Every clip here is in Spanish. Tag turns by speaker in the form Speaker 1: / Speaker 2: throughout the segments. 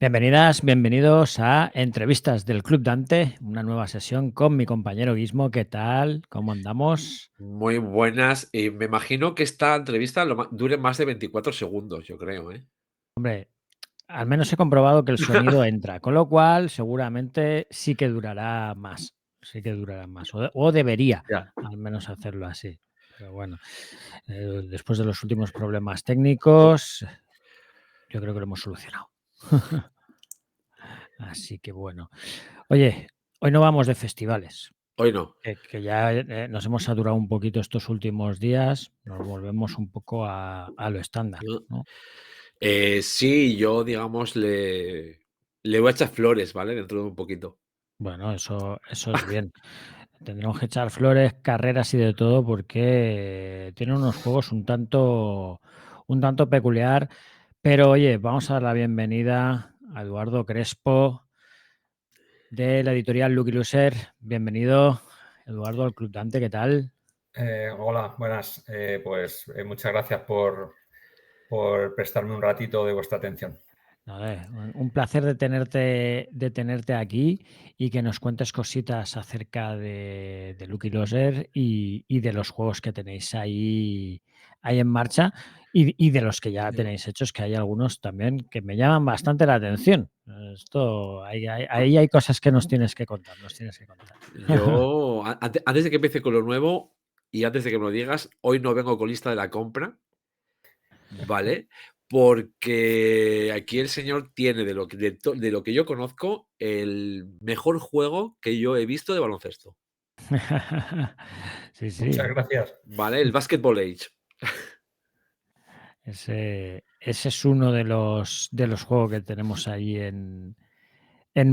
Speaker 1: Bienvenidas, bienvenidos a Entrevistas del Club Dante, una nueva sesión con mi compañero Guismo. ¿Qué tal? ¿Cómo andamos?
Speaker 2: Muy buenas. Y me imagino que esta entrevista dure más de 24 segundos, yo creo, ¿eh?
Speaker 1: Hombre, al menos he comprobado que el sonido entra, con lo cual seguramente sí que durará más, o debería
Speaker 2: Ya.
Speaker 1: al menos hacerlo así. Pero bueno, después de los últimos problemas técnicos, yo creo que lo hemos solucionado. Así que bueno. Oye, hoy no vamos de festivales.
Speaker 2: Hoy no.
Speaker 1: Que ya, nos hemos saturado un poquito estos últimos días, nos volvemos un poco a lo estándar,
Speaker 2: No.
Speaker 1: ¿no?
Speaker 2: Sí, yo, digamos, le voy a echar flores, ¿vale? Dentro de un poquito.
Speaker 1: Bueno, eso es bien. Tendremos que echar flores, carreras y de todo, porque tiene unos juegos un tanto peculiar. Pero oye, vamos a dar la bienvenida a Eduardo Crespo, de la editorial Lucky Loser. Bienvenido, Eduardo, al Club Dante, ¿qué tal?
Speaker 3: Hola, buenas. Muchas gracias por prestarme un ratito de vuestra atención.
Speaker 1: Nada, un placer de tenerte aquí y que nos cuentes cositas acerca de Lucky Loser y de los juegos que tenéis ahí en marcha y de los que ya tenéis hechos, que hay algunos también que me llaman bastante la atención. Esto, ahí hay cosas que nos tienes que contar, nos tienes que contar.
Speaker 2: Yo, antes de que empiece con lo nuevo y antes de que me lo digas, hoy no vengo con lista de la compra, ¿vale? Porque aquí el señor tiene, de lo que yo conozco, el mejor juego que yo he visto de baloncesto,
Speaker 1: Sí,
Speaker 3: Muchas
Speaker 1: sí.
Speaker 3: gracias.
Speaker 2: ¿vale? El Basketball Age.
Speaker 1: Ese es uno de los juegos que tenemos ahí en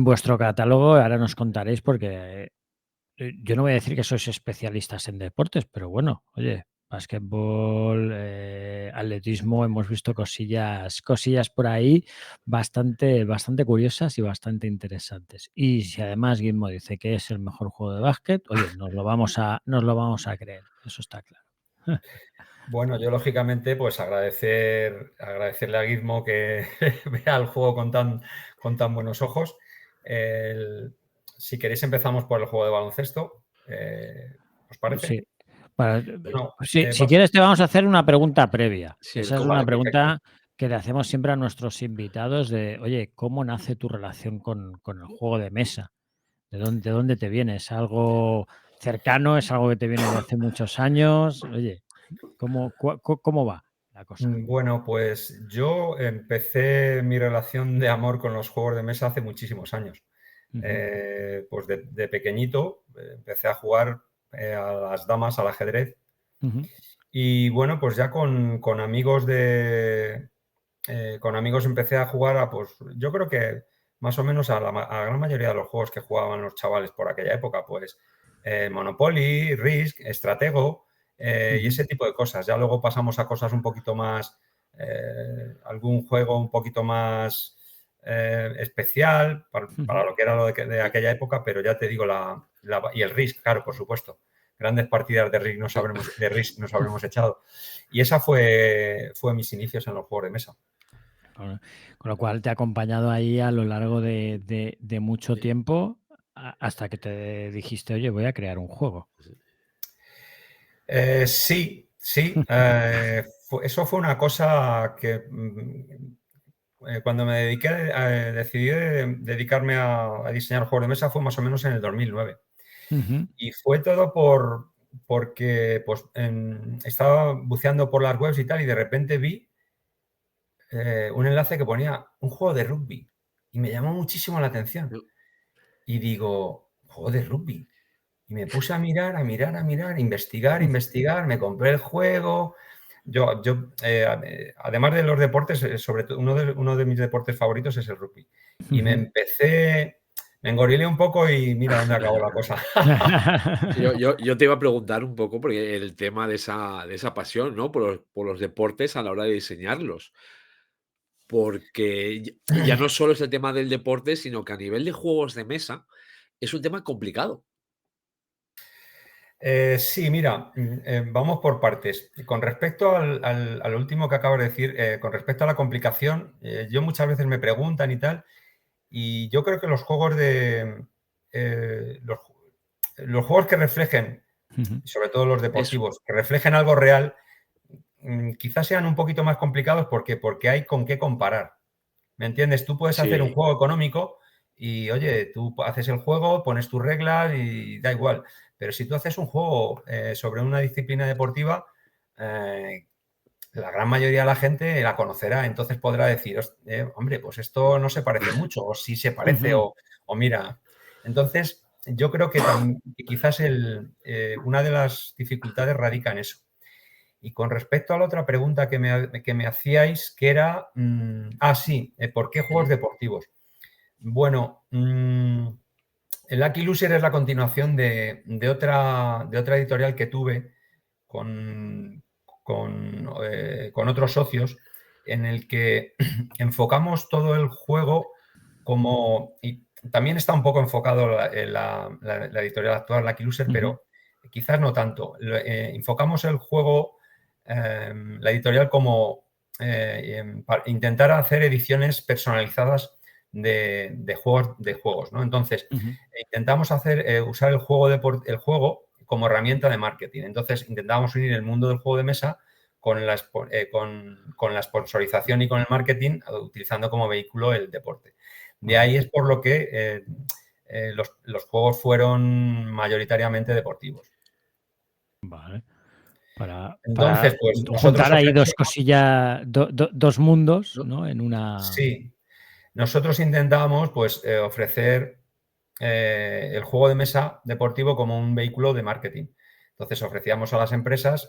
Speaker 1: vuestro catálogo. Ahora nos contaréis porque yo no voy a decir que sois especialistas en deportes, pero bueno, oye, básquetbol, atletismo, hemos visto cosillas por ahí bastante curiosas y bastante interesantes. Y si además Gizmo dice que es el mejor juego de básquet, oye, nos lo vamos a creer, eso está claro.
Speaker 3: Bueno, yo lógicamente pues agradecerle a Gizmo que vea el juego con tan buenos ojos. Si queréis empezamos por el juego de baloncesto. ¿Os parece?
Speaker 1: Sí. Para
Speaker 3: Bueno,
Speaker 1: si quieres te vamos a hacer una pregunta previa.
Speaker 2: Sí, el
Speaker 1: Esa es
Speaker 2: cómo.
Speaker 1: una
Speaker 3: vale, perfecto.
Speaker 1: pregunta que le hacemos siempre a nuestros invitados de: "Oye, ¿cómo nace tu relación con el juego de mesa? ¿De dónde te viene? ¿Es algo cercano? ¿Es algo que te viene de hace muchos años? Oye, ¿cómo va la cosa?".
Speaker 3: Bueno, pues yo empecé mi relación de amor con los juegos de mesa hace muchísimos años.
Speaker 1: Ujú,
Speaker 3: Pues de pequeñito empecé a jugar a las damas, al ajedrez.
Speaker 1: ujú,
Speaker 3: Y bueno, pues ya con amigos empecé a jugar pues yo creo que más o menos a la gran mayoría de los juegos que jugaban los chavales por aquella época, pues Monopoly, Risk, Stratego y
Speaker 1: ujú,
Speaker 3: ese tipo de cosas. Ya luego pasamos a cosas un poquito más, algún juego un poquito más especial para
Speaker 1: ujú.
Speaker 3: lo que era de aquella época, pero ya te digo, y el Risk, claro, por supuesto. Grandes partidas de Risk nos habremos echado. Y esa fue mis inicios en los juegos de mesa.
Speaker 1: Con lo cual te ha acompañado ahí a lo largo de mucho
Speaker 2: Sí,
Speaker 1: tiempo, hasta que te dijiste: "Oye, voy a crear un juego".
Speaker 2: sí.
Speaker 3: Sí, sí. Eso fue una cosa que cuando decidí dedicarme a diseñar juegos de mesa fue más o menos en el 2009.
Speaker 1: Ujú.
Speaker 3: Y fue todo porque pues, estaba buceando por las webs y tal y de repente vi un enlace que ponía un juego de rugby y me llamó muchísimo la atención.
Speaker 2: No,
Speaker 3: Y digo, juego de rugby. Y me puse a mirar, a mirar, a mirar, investigar, investigar, me compré el juego. Además de los deportes, sobre todo uno de mis deportes favoritos es el rugby. Y
Speaker 1: Ujú.
Speaker 3: me engorilé un poco y mira dónde acabó la cosa.
Speaker 2: sí, yo te iba a preguntar un poco, porque el tema de esa pasión, ¿no? Por los deportes a la hora de diseñarlos. Porque ya no solo es el tema del deporte, sino que a nivel de juegos de mesa es un tema complicado.
Speaker 3: Sí, mira, vamos por partes. Con respecto al último que acabas de decir, con respecto a la complicación, yo muchas veces me preguntan y tal, Y yo creo que los juegos los juegos que reflejen, sobre todo los deportivos, que reflejen algo real, quizás sean un poquito más complicados. ¿Por qué? Porque hay con qué comparar. ¿Me entiendes? Tú puedes hacer un juego económico y, oye, tú haces el juego, pones tus reglas y da igual. Pero si tú haces un juego sobre una disciplina deportiva, la gran mayoría de la gente la conocerá, entonces podrá decir, hombre, pues esto no se parece mucho, o sí se parece, o mira. Entonces, yo creo que quizás una de las dificultades radica en eso. Y con respecto a la otra pregunta que me hacíais, que era, sí, ¿por qué juegos deportivos? Bueno, el Lucky Loser es la continuación de otra editorial que tuve con otros socios, en el que enfocamos todo el juego como... Y también está un poco enfocado la editorial actual, Lucky Loser, pero quizás no tanto. Enfocamos el juego, la editorial, como para intentar hacer ediciones personalizadas de juegos, ¿no? Entonces, intentamos usar el juego como herramienta de marketing. Entonces, intentábamos unir el mundo del juego de mesa con la sponsorización y con el marketing, utilizando como vehículo el deporte. De ahí es por lo que los juegos fueron mayoritariamente deportivos.
Speaker 1: Vale. Para
Speaker 3: pues,
Speaker 1: juntar ahí dos cosillas, dos mundos, ¿no? En una...
Speaker 3: Sí. Nosotros intentábamos, pues, ofrecer el juego de mesa deportivo como un vehículo de marketing. Entonces, ofrecíamos a las empresas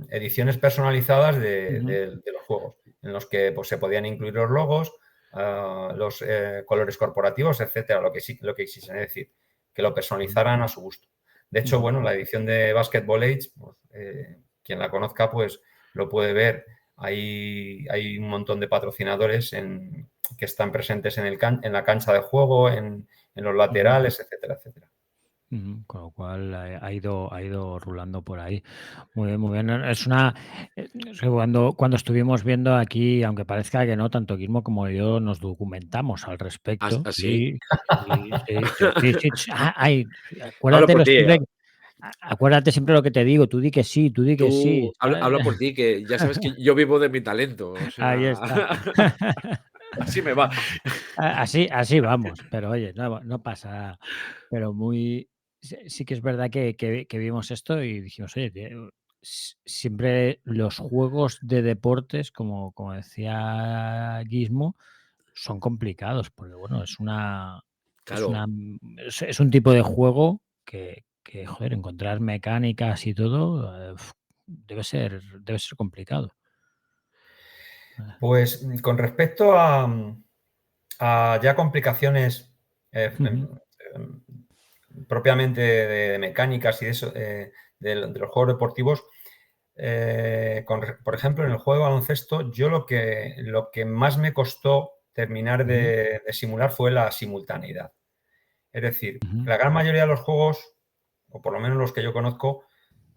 Speaker 3: ediciones personalizadas de los juegos, en los que, pues, se podían incluir los logos, los colores corporativos, etcétera, lo que quisiesen decir, que lo personalizaran a su gusto. De hecho, bueno, la edición de Basketball Age, pues, quien la conozca, pues lo puede ver. Hay un montón de patrocinadores que están presentes en la cancha de juego, en los laterales, etcétera, etcétera.
Speaker 1: Con lo cual ha ido rulando por ahí. Muy bien, muy bien. Es una... Cuando estuvimos viendo aquí, aunque parezca que no, tanto Guillermo como yo nos documentamos al respecto.
Speaker 2: ¿Sí?
Speaker 1: Acuérdate siempre lo que te digo, tú di que sí, tú di que sí.
Speaker 2: Habla por ti, que ya sabes que yo vivo de mi talento. O sea,
Speaker 1: ahí está.
Speaker 2: Así me va.
Speaker 1: Así vamos, pero oye, no pasa nada. Pero sí que es verdad que vimos esto y dijimos, oye, siempre los juegos de deportes, como decía Guismo, son complicados, porque bueno, es un tipo de juego que joder, encontrar mecánicas y todo debe ser complicado.
Speaker 3: Pues con respecto a ya complicaciones propiamente de mecánicas y de eso, de los juegos deportivos, por ejemplo, en el juego de baloncesto, yo lo que más me costó terminar de simular fue la simultaneidad. Es decir, la gran mayoría de los juegos, o por lo menos los que yo conozco,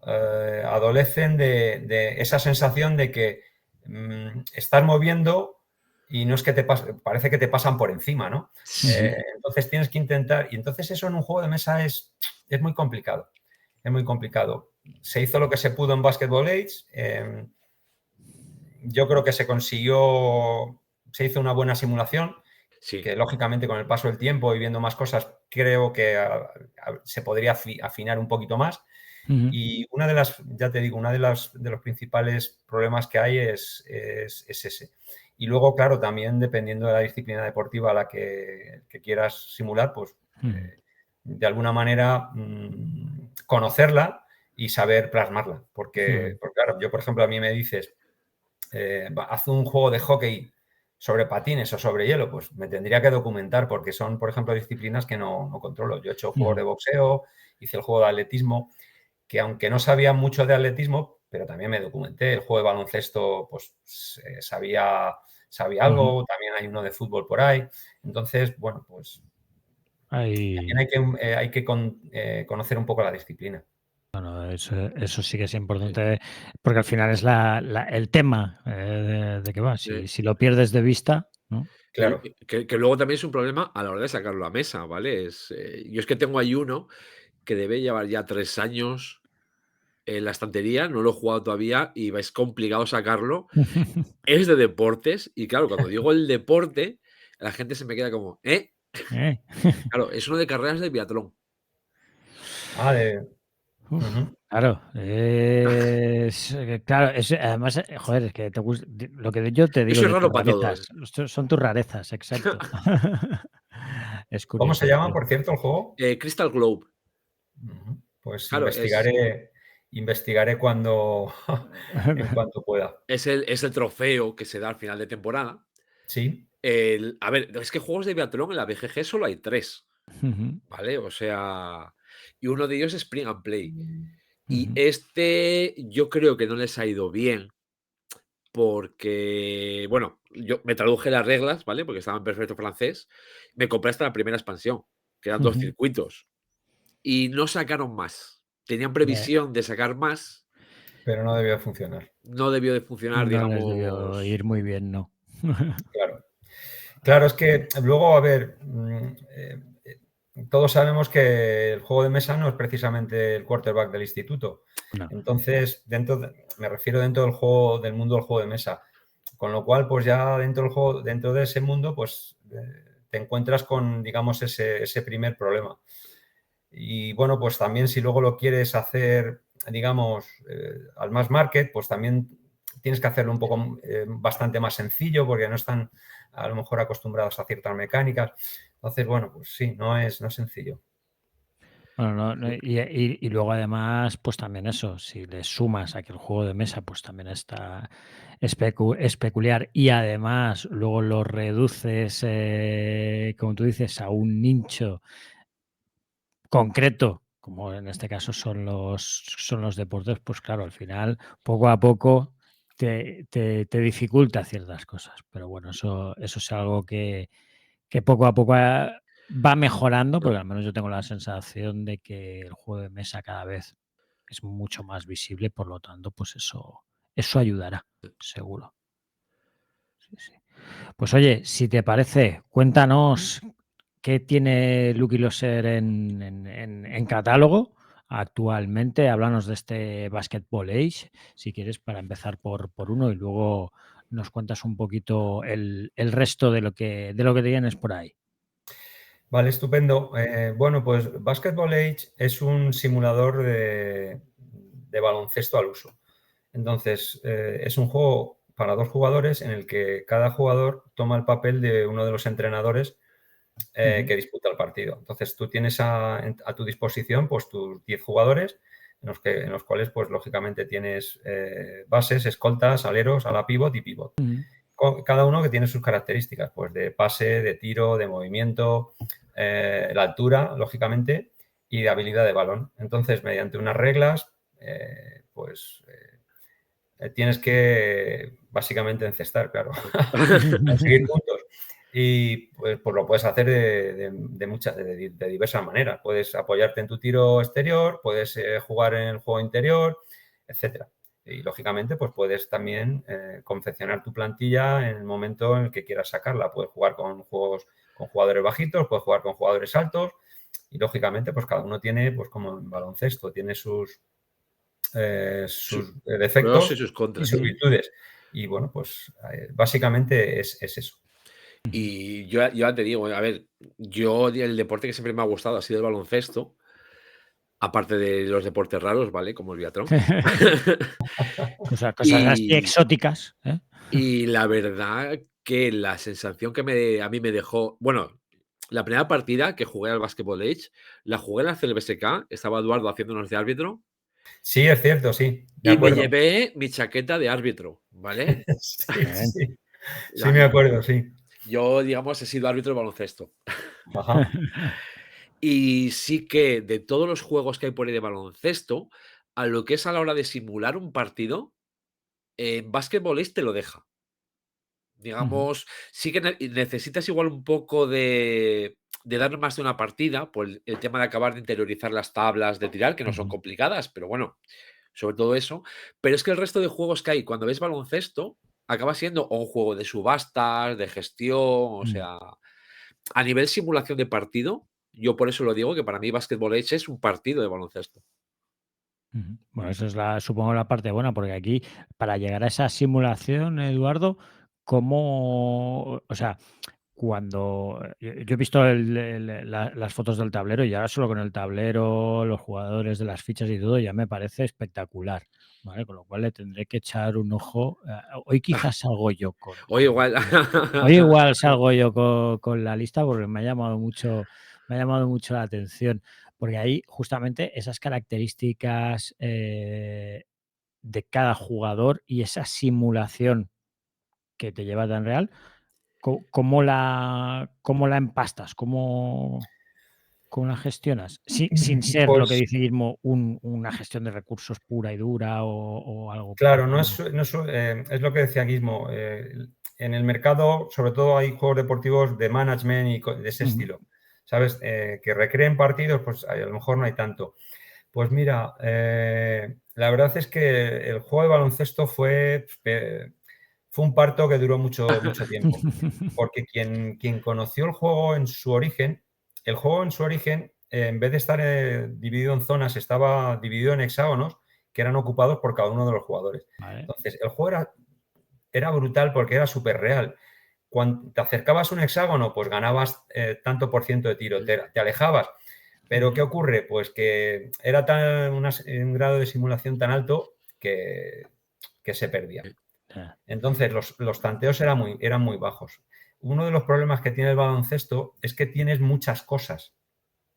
Speaker 3: adolecen de esa sensación de que estás moviendo y no es que parece que te pasan por encima, ¿no?
Speaker 2: Sí.
Speaker 3: Entonces tienes que intentar, y entonces eso en un juego de mesa es muy complicado. Es muy complicado. Se hizo lo que se pudo en Basketball Age. Yo creo que se hizo una buena simulación, que lógicamente con el paso del tiempo y viendo más cosas, creo que se podría afinar un poquito más. Y ya te digo, uno de los principales problemas que hay es ese. Y luego, claro, también dependiendo de la disciplina deportiva a la que quieras simular, pues de alguna manera conocerla y saber plasmarla. Porque claro, yo, por ejemplo, a mí me dices, haz un juego de hockey sobre patines o sobre hielo, pues me tendría que documentar, porque son, por ejemplo, disciplinas que no controlo. Yo he hecho juegos de boxeo, hice el juego de atletismo, que aunque no sabía mucho de atletismo, pero también me documenté. El juego de baloncesto, pues sabía algo, también hay uno de fútbol por ahí. Entonces, bueno, pues también hay que conocer un poco la disciplina.
Speaker 1: Bueno, eso sí que es importante, porque al final es el tema de que va. Si lo pierdes de vista, ¿no?
Speaker 3: Claro.
Speaker 2: Que luego también es un problema a la hora de sacarlo a mesa, ¿vale? Yo es que tengo ahí uno que debe llevar ya 3 años en la estantería, no lo he jugado todavía y es complicado sacarlo. Es de deportes y claro, cuando digo el deporte, la gente se me queda como, ¿eh?
Speaker 1: ¿Eh?
Speaker 2: Claro, es uno de carreras de biatlón.
Speaker 1: Uf,
Speaker 3: Ujú.
Speaker 1: claro, claro, además, joder, es que lo que yo te
Speaker 2: Yo
Speaker 1: digo
Speaker 2: soy
Speaker 1: de tus
Speaker 2: raro para todo,
Speaker 1: rarezas, son tus rarezas, exacto. Es
Speaker 3: ¿Cómo
Speaker 1: curioso,
Speaker 3: se
Speaker 1: es
Speaker 3: llama,
Speaker 1: curioso.
Speaker 3: por cierto, el juego?
Speaker 2: Crystal Globe.
Speaker 3: Ujú. Pues
Speaker 2: Claro,
Speaker 3: investigaré cuando en cuanto pueda.
Speaker 2: es el trofeo que se da al final de temporada.
Speaker 3: Sí.
Speaker 2: A ver, es que juegos de biatlón en la BGG solo hay 3,
Speaker 1: Ujú,
Speaker 2: ¿vale? O sea, y uno de ellos es Spring and Play. Y
Speaker 1: ujú,
Speaker 2: este yo creo que no les ha ido bien porque, bueno, yo me traduje las reglas, ¿vale? Porque estaba en perfecto francés. Me compré hasta la primera expansión, que eran 2
Speaker 1: ujú.
Speaker 2: circuitos, y no sacaron más. Tenían
Speaker 1: Eh,
Speaker 2: previsión de sacar más,
Speaker 3: Pero no debió funcionar.
Speaker 2: no debió de funcionar,
Speaker 1: no les debió
Speaker 2: digamos.
Speaker 1: ir muy bien, ¿no?
Speaker 3: Claro. Claro, es que luego, a ver, todos sabemos que el juego de mesa no es precisamente el quarterback del instituto.
Speaker 1: No.
Speaker 3: Entonces, me refiero dentro del juego, del mundo del juego de mesa. Con lo cual, pues ya dentro del juego, dentro de ese mundo, pues te encuentras con, digamos, ese primer problema. Y bueno, pues también si luego lo quieres hacer, digamos, al mass market, pues también tienes que hacerlo un poco bastante más sencillo porque no están a lo mejor acostumbrados a ciertas mecánicas. Entonces, bueno, pues sí, no es sencillo.
Speaker 1: Bueno, y luego además, pues también eso, si le sumas a que el juego de mesa pues también es peculiar y además luego lo reduces, como tú dices, a un nicho concreto, como en este caso son los deportes, pues claro, al final, poco a poco te dificulta ciertas cosas. Pero bueno, eso es algo que poco a poco va mejorando, porque al menos yo tengo la sensación de que el juego de mesa cada vez es mucho más visible, por lo tanto, pues eso ayudará, seguro. Sí, sí. Pues oye, si te parece, cuéntanos qué tiene Lucky Loser en catálogo actualmente. Háblanos de este Basketball Age, si quieres, para empezar por uno y luego nos cuentas un poquito el resto de lo que tienes por ahí.
Speaker 3: Vale, estupendo. Bueno, pues Basketball Age es un simulador de baloncesto al uso. Entonces, es un juego para 2 jugadores en el que cada jugador toma el papel de uno de los entrenadores que disputa el partido. Entonces, tú tienes a tu disposición pues tus 10 jugadores en los cuales, pues lógicamente tienes bases, escoltas, aleros, ala pivot y pivot. Cada uno que tiene sus características, pues de pase, de tiro, de movimiento, la altura, lógicamente, y de habilidad de balón. Entonces, mediante unas reglas, tienes que básicamente encestar, claro, conseguir puntos. Y pues lo puedes hacer de diversas maneras. Puedes apoyarte en tu tiro exterior, puedes jugar en el juego interior, etcétera. Y lógicamente, pues puedes también confeccionar tu plantilla en el momento en el que quieras sacarla. Puedes jugar con jugadores bajitos, puedes jugar con jugadores altos. Y lógicamente, pues cada uno tiene, pues como en baloncesto, tiene sus
Speaker 2: Pros y
Speaker 3: defectos
Speaker 2: sus
Speaker 3: y
Speaker 2: contras.
Speaker 3: sus virtudes. Y bueno, pues básicamente es eso.
Speaker 2: Y yo ya te digo, a ver, yo el deporte que siempre me ha gustado ha sido el baloncesto, aparte de los deportes raros, ¿vale? Como el biatlón.
Speaker 1: Cosas así
Speaker 2: Y
Speaker 1: exóticas, ¿eh?
Speaker 2: y la verdad que la sensación que a mí me dejó bueno, la primera partida que jugué al Basketball Age, la jugué en la CLBSK, estaba Eduardo haciéndonos de árbitro
Speaker 3: Sí, es cierto, sí, de
Speaker 2: y me
Speaker 3: acuerdo.
Speaker 2: llevé mi chaqueta de árbitro, ¿vale?
Speaker 3: Sí,
Speaker 1: Bien.
Speaker 3: sí, sí,
Speaker 2: La
Speaker 3: me acuerdo, sí.
Speaker 2: Yo, digamos, he sido árbitro de baloncesto.
Speaker 3: Ajá.
Speaker 2: Y sí que de todos los juegos que hay por ahí de baloncesto, a lo que es a la hora de simular un partido, Basketball Age te lo deja.
Speaker 1: Ujú.
Speaker 2: Digamos, sí que necesitas igual un poco de de dar más de una partida, por el tema de acabar de interiorizar las tablas de tirar, que no son complicadas, pero bueno, sobre todo eso. Pero es que el resto de juegos que hay, cuando ves baloncesto, acaba siendo o un juego de subastas, de gestión, o sea, a nivel simulación de partido, yo por eso lo digo, que para mí Basketball Edge es un partido de baloncesto.
Speaker 1: Bueno, eso es supongo la parte buena, porque aquí, para llegar a esa simulación, Eduardo, ¿cómo, o sea, cuando yo he visto las fotos del tablero y ya solo con el tablero, los jugadores de las fichas y todo, ya me parece espectacular, ¿vale? Con lo cual le tendré que echar un ojo. Hoy quizás salgo yo
Speaker 2: Hoy igual.
Speaker 1: Hoy igual salgo yo con la lista porque me ha llamado mucho la atención, porque ahí justamente esas características de cada jugador y esa simulación que te lleva tan real, ¿cómo la empastas? ¿Cómo la gestionas? Sin ser lo que
Speaker 3: Pues
Speaker 1: dice Guillermo, una gestión de recursos pura y dura o algo.
Speaker 3: claro, es lo que decía Guismo. En el mercado, sobre todo, hay juegos deportivos de management y de ese estilo. ¿Sabes? Que recreen partidos, pues a lo mejor no hay tanto. Pues mira, la verdad es que el juego de baloncesto fue un parto que duró mucho tiempo. Porque quien conoció el juego en su origen, en vez de estar dividido en zonas, estaba dividido en hexágonos que eran ocupados por cada uno de los jugadores.
Speaker 1: Vale.
Speaker 3: Entonces, el juego era brutal porque era súper real. Cuando te acercabas a un hexágono, pues ganabas tanto por ciento de tiro, te alejabas. Pero ¿qué ocurre? Pues que era un grado de simulación tan alto que se perdía. Entonces, los tanteos eran muy bajos. Uno de los problemas que tiene el baloncesto es que tienes muchas cosas.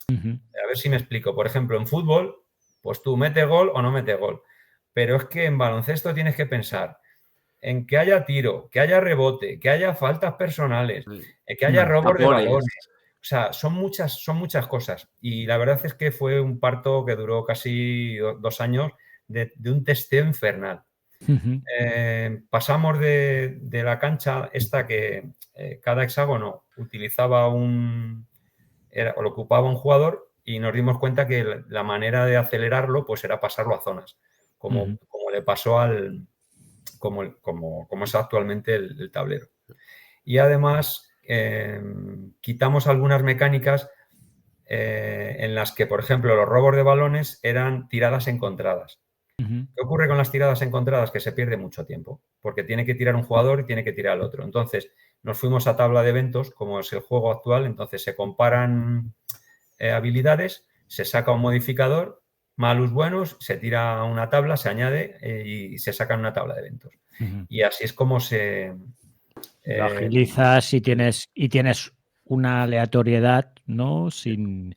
Speaker 3: A ver si me explico. Por ejemplo, en fútbol, pues tú metes gol o no metes gol. Pero es que en baloncesto tienes que pensar en que haya tiro, que haya rebote, que haya faltas personales, que haya robos de balones. O sea, son muchas cosas. Y la verdad es que fue un parto que duró casi 2 años de un testeo infernal. Pasamos de la cancha esta que cada hexágono utilizaba lo ocupaba un jugador y nos dimos cuenta que la manera de acelerarlo pues era pasarlo a zonas, como le pasó como es actualmente el tablero. Y además quitamos algunas mecánicas en las que, por ejemplo, los robos de balones eran tiradas encontradas. ¿Qué ocurre con las tiradas encontradas? Que se pierde mucho tiempo, porque tiene que tirar un jugador y tiene que tirar el otro. Entonces, nos fuimos a tabla de eventos, como es el juego actual, entonces se comparan habilidades, se saca un modificador, malus buenos, se tira a una tabla, se añade y se saca en una tabla de eventos. Y así es como se...
Speaker 1: lo agilizas y tienes una aleatoriedad, ¿no? Sin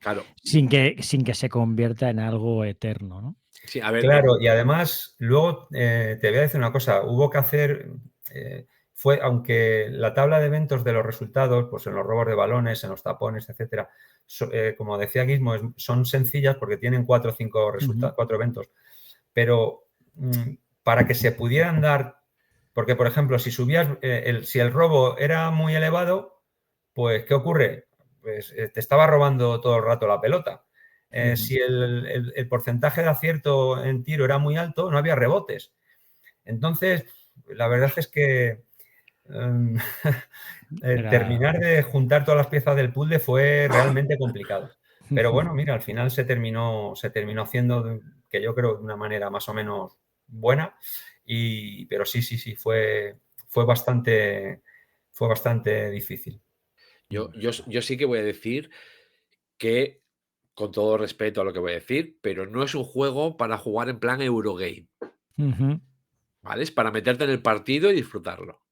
Speaker 1: que se convierta en algo eterno, ¿no?
Speaker 2: Sí, a ver,
Speaker 3: claro, y además, luego te voy a decir una cosa, hubo que hacer, aunque la tabla de eventos de los resultados, pues en los robos de balones, en los tapones, etcétera, como decía Guismo, son sencillas porque tienen 4 o 5 resultados, 4 eventos, pero para que se pudieran dar, porque por ejemplo, si subías, si el robo era muy elevado, pues ¿qué ocurre? Pues te estaba robando todo el rato la pelota. Si el porcentaje de acierto en tiro era muy alto, no había rebotes. Entonces, la verdad es que terminar de juntar todas las piezas del puzzle fue realmente complicado. Pero bueno, mira, al final se terminó haciendo, que yo creo, de una manera más o menos buena. Pero sí, fue bastante difícil.
Speaker 2: Yo sí que voy a decir que, con todo respeto a lo que voy a decir, pero no es un juego para jugar en plan Eurogame. ¿Vale? Es para meterte en el partido y disfrutarlo.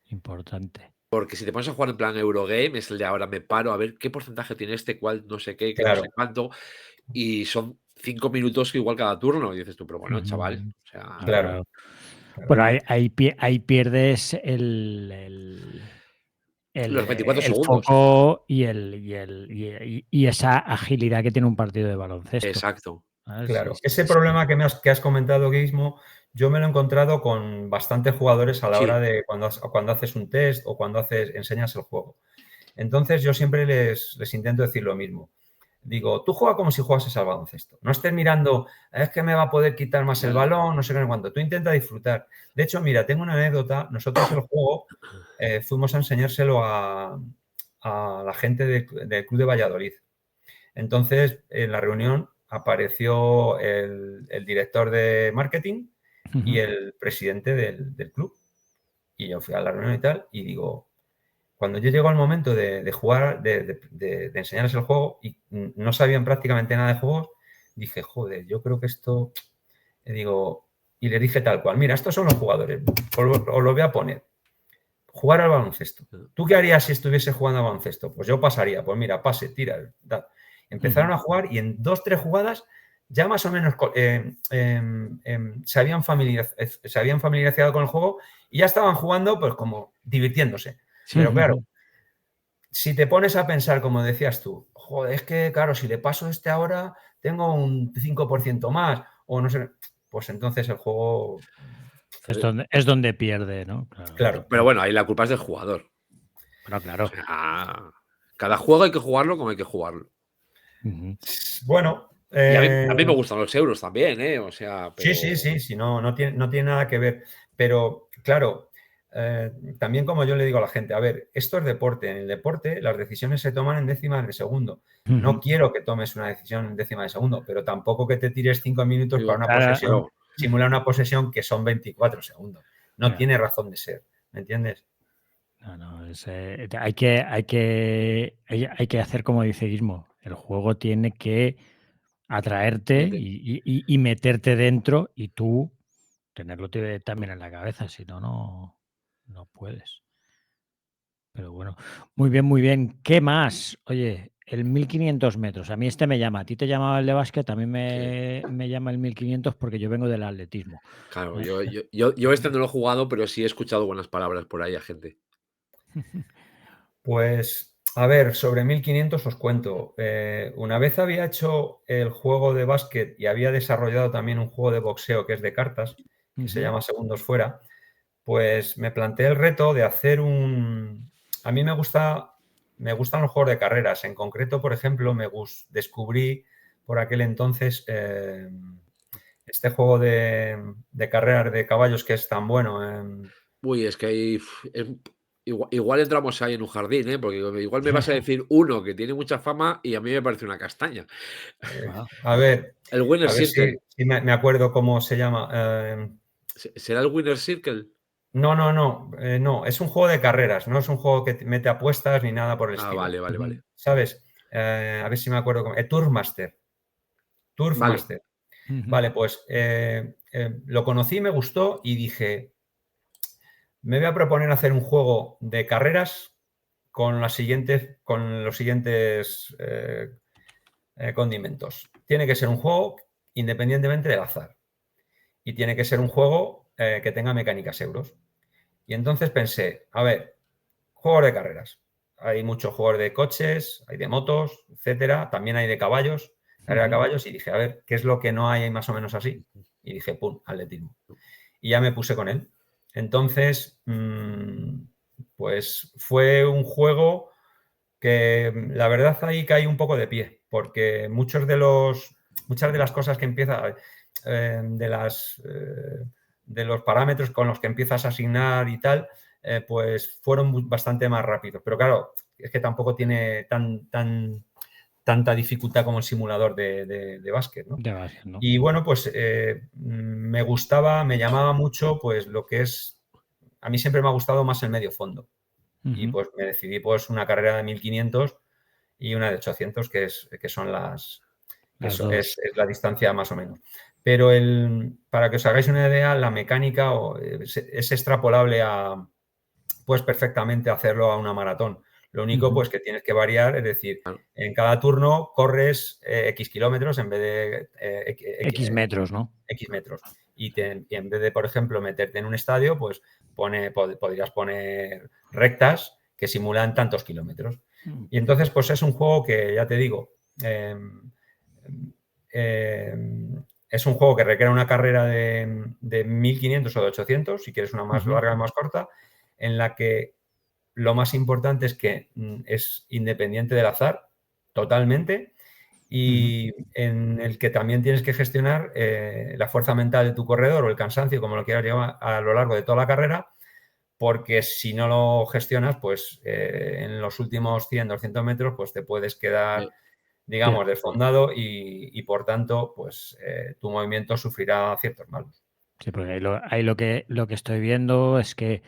Speaker 1: Importante.
Speaker 2: Porque si te pones a jugar en plan Eurogame, es el de ahora me paro a ver qué porcentaje tiene cuál no sé qué, que no sé cuánto, y son 5 minutos igual cada turno. Y dices tú, pero bueno, chaval. O sea,
Speaker 3: claro.
Speaker 1: Bueno, ahí pierdes
Speaker 2: los 24 segundos.
Speaker 1: Foco y esa agilidad que tiene un partido de baloncesto.
Speaker 2: Exacto.
Speaker 3: Claro, ese problema que has comentado, Guismo, yo me lo he encontrado con bastantes jugadores a la hora de cuando haces un test o cuando enseñas el juego. Entonces yo siempre les intento decir lo mismo. Digo, tú juega como si jugases al baloncesto. No estés mirando, es que me va a poder quitar más el balón, no sé qué, cuánto. Tú intenta disfrutar. De hecho, mira, tengo una anécdota. Nosotros el juego fuimos a enseñárselo a la gente del Club de Valladolid. Entonces, en la reunión apareció el director de marketing y el presidente del club. Y yo fui a la reunión y tal, y digo, cuando yo llego al momento de jugar, de enseñarles el juego, y no sabían prácticamente nada de juegos, dije, joder, yo creo que esto, digo, y le dije tal cual, mira, estos son los jugadores, os lo voy a poner. Jugar al baloncesto. ¿Tú qué harías si estuviese jugando al baloncesto? Pues yo pasaría, pues mira, pase, tira, da. Empezaron a jugar y en 2-3 jugadas ya más o menos se habían familiarizado con el juego y ya estaban jugando pues como divirtiéndose. Pero claro, si te pones a pensar, como decías tú, joder, es que claro, si le paso este ahora, tengo un 5% más, o no sé, pues entonces el juego...
Speaker 1: Es donde pierde, ¿no?
Speaker 3: Claro.
Speaker 2: Pero bueno, ahí la culpa es del jugador.
Speaker 1: Bueno, claro.
Speaker 2: O sea, cada juego hay que jugarlo como hay que jugarlo.
Speaker 3: Bueno...
Speaker 2: Y a mí me gustan los euros también, ¿eh? O sea, pero...
Speaker 3: Sí, no tiene nada que ver. Pero, claro, también como yo le digo a la gente, a ver, esto es deporte. En el deporte las decisiones se toman en décimas de segundo. No quiero que tomes una decisión en décimas de segundo, pero tampoco que te tires 5 minutos para una posesión, simular una posesión que son 24 segundos. No tiene razón de ser, ¿me entiendes?
Speaker 1: No, hay que hacer como dice Guismo. El juego tiene que atraerte y meterte dentro y tú tenerlo también en la cabeza, si no, no puedes. Pero bueno, muy bien, muy bien. ¿Qué más? Oye, el 1500 metros. A mí este me llama. A ti te llamaba el de básquet, a mí me llama el 1500 porque yo vengo del atletismo.
Speaker 2: Claro, yo este no lo he jugado, pero sí he escuchado buenas palabras por ahí a gente.
Speaker 3: Pues, a ver, sobre 1500 os cuento. Una vez había hecho el juego de básquet y había desarrollado también un juego de boxeo que es de cartas, que se llama Segundos Fuera, pues me planteé el reto de hacer un... A mí me gustan los juegos de carreras. En concreto, por ejemplo, descubrí por aquel entonces este juego de carreras de caballos que es tan bueno.
Speaker 2: Uy, es que hay... Igual entramos ahí en un jardín, ¿eh? Porque igual me vas a decir uno que tiene mucha fama y a mí me parece una castaña.
Speaker 3: A ver,
Speaker 2: El Winner Circle.
Speaker 3: si me acuerdo cómo se llama.
Speaker 2: ¿Será el Winner Circle?
Speaker 3: No, es un juego de carreras, no es un juego que mete apuestas ni nada por el estilo.
Speaker 2: Vale.
Speaker 3: ¿Sabes? A ver si me acuerdo. Turfmaster. Vale, pues lo conocí, me gustó y dije, me voy a proponer hacer un juego de carreras con los siguientes condimentos. Tiene que ser un juego independientemente del azar. Y tiene que ser un juego que tenga mecánicas euros. Y entonces pensé, a ver, juegos de carreras. Hay muchos juegos de coches, hay de motos, etcétera. También hay de caballos, carrera de caballos. Y dije, a ver, ¿qué es lo que no hay más o menos así? Y dije, pum, atletismo. Y ya me puse con él. Entonces, pues fue un juego que la verdad ahí caí un poco de pie, porque muchas de las cosas que empieza, de los parámetros con los que empiezas a asignar y tal, pues fueron bastante más rápidos. Pero claro, es que tampoco tiene tanta dificultad como el simulador de básquet, ¿no?
Speaker 1: De básquet, ¿no?
Speaker 3: Y bueno, pues me llamaba mucho pues lo que es, a mí siempre me ha gustado más el medio fondo. Y pues me decidí pues una carrera de 1500 y una de 800, que son es la distancia más o menos. Pero para que os hagáis una idea, la mecánica es extrapolable pues perfectamente hacerlo a una maratón. Lo único pues que tienes que variar, es decir, en cada turno corres X kilómetros en vez de
Speaker 1: X metros, ¿no?
Speaker 3: X metros. Y en vez de, por ejemplo, meterte en un estadio, pues podrías poner rectas que simulan tantos kilómetros. Y entonces, pues es un juego que, ya te digo, es un juego que requiere una carrera de 1500 o de 800, si quieres una más larga o más corta, en la que lo más importante es que es independiente del azar, totalmente, y en el que también tienes que gestionar la fuerza mental de tu corredor o el cansancio, como lo quieras llevar, a lo largo de toda la carrera, porque si no lo gestionas, pues en los últimos 100, 200 metros, pues te puedes quedar, digamos, desfondado y por tanto, pues tu movimiento sufrirá ciertos malos.
Speaker 1: Sí, porque ahí lo que estoy viendo es que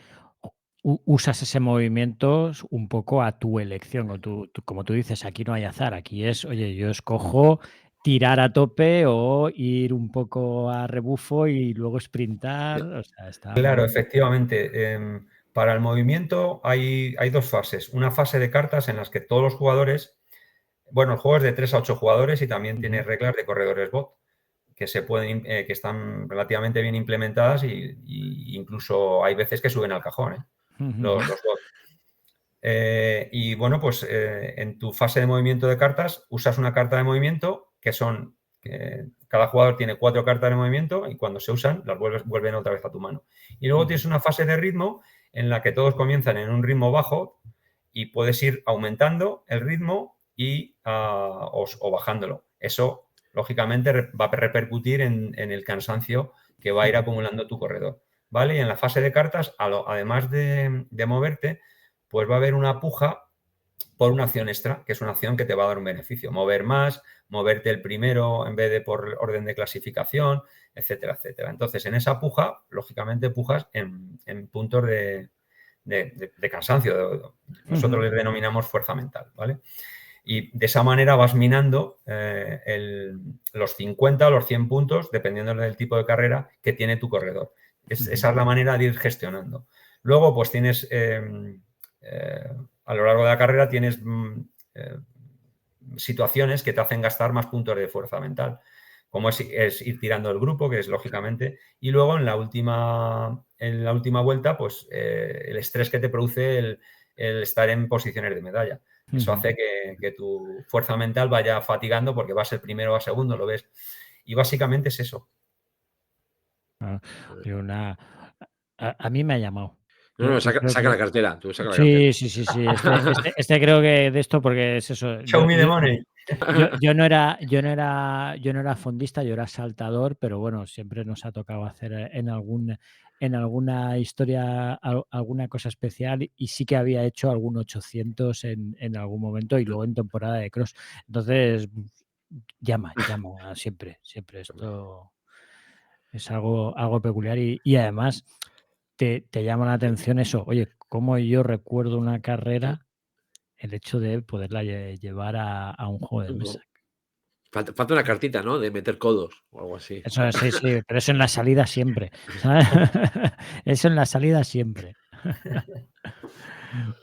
Speaker 1: usas ese movimiento un poco a tu elección. O como tú dices, aquí no hay azar. Aquí es, oye, yo escojo tirar a tope o ir un poco a rebufo y luego sprintar. O sea, está
Speaker 3: Claro,
Speaker 1: muy...
Speaker 3: efectivamente. Para el movimiento hay dos fases. Una fase de cartas en las que todos los jugadores, bueno, el juego es de 3 a 8 jugadores y también tiene reglas de corredores bot que que están relativamente bien implementadas y incluso hay veces que suben al cajón, los bots. Y bueno, pues en tu fase de movimiento de cartas usas una carta de movimiento que son, cada jugador tiene 4 cartas de movimiento y cuando se usan las vuelven otra vez a tu mano. Y luego tienes una fase de ritmo en la que todos comienzan en un ritmo bajo y puedes ir aumentando el ritmo o bajándolo. Eso, lógicamente, va a repercutir en el cansancio que va a ir acumulando tu corredor. ¿Vale? Y en la fase de cartas, además de moverte, pues va a haber una puja por una acción extra, que es una acción que te va a dar un beneficio. Mover más, moverte el primero en vez de por orden de clasificación, etcétera, etcétera. Entonces, en esa puja, lógicamente, pujas en puntos de cansancio. Nosotros les denominamos fuerza mental, ¿vale? Y de esa manera vas minando los 50 o los 100 puntos, dependiendo del tipo de carrera que tiene tu corredor. Esa es la manera de ir gestionando. Luego, pues tienes, a lo largo de la carrera, tienes situaciones que te hacen gastar más puntos de fuerza mental, como es ir tirando el grupo, que es lógicamente, y luego en la última vuelta, pues el estrés que te produce el estar en posiciones de medalla. Eso hace que tu fuerza mental vaya fatigando porque vas el primero o a segundo, lo ves. Y básicamente es eso.
Speaker 1: A mí me ha llamado.
Speaker 2: No,
Speaker 1: Yo creo
Speaker 2: saca
Speaker 1: que...
Speaker 2: la cartera. Tú saca la cartera.
Speaker 1: Sí. Este creo que de esto, porque es eso.
Speaker 3: Show me the money.
Speaker 1: Yo no era fondista, yo era saltador, pero bueno, siempre nos ha tocado hacer en alguna historia alguna cosa especial y sí que había hecho algún 800 en algún momento y luego en temporada de cross. Entonces, llama siempre. Esto es algo peculiar y además te llama la atención eso. Oye, cómo yo recuerdo una carrera, el hecho de poderla llevar a un juego de mesa.
Speaker 2: Falta una cartita, ¿no? De meter codos o algo así.
Speaker 1: Eso sí, pero eso en la salida siempre, ¿sabes? Eso en la salida siempre.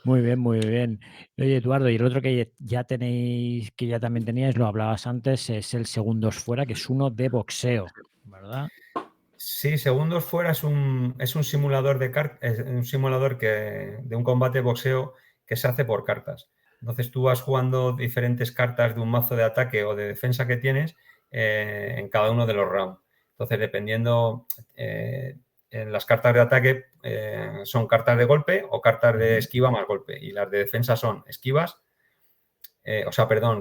Speaker 1: Muy bien, muy bien. Oye, Eduardo, y el otro que ya tenéis, que ya también teníais, lo hablabas antes, es el Segundos Fuera, que es uno de boxeo, ¿verdad?
Speaker 3: Sí, Segundos Fuera es un simulador de un combate de boxeo que se hace por cartas. Entonces tú vas jugando diferentes cartas de un mazo de ataque o de defensa que tienes en cada uno de los rounds. Entonces, dependiendo en las cartas de ataque son cartas de golpe o cartas de esquiva más golpe. Y las de defensa son esquivas,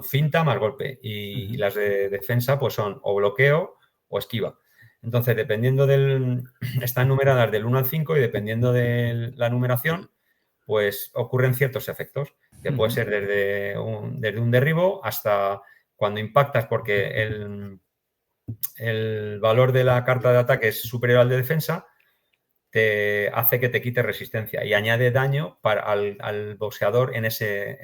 Speaker 3: finta más golpe. Y las de defensa pues son o bloqueo o esquiva. Entonces, están numeradas del 1 al 5 y dependiendo de la numeración, pues ocurren ciertos efectos, que puede ser desde un derribo hasta cuando impactas porque el valor de la carta de ataque es superior al de defensa, te hace que te quite resistencia y añade daño al boxeador en ese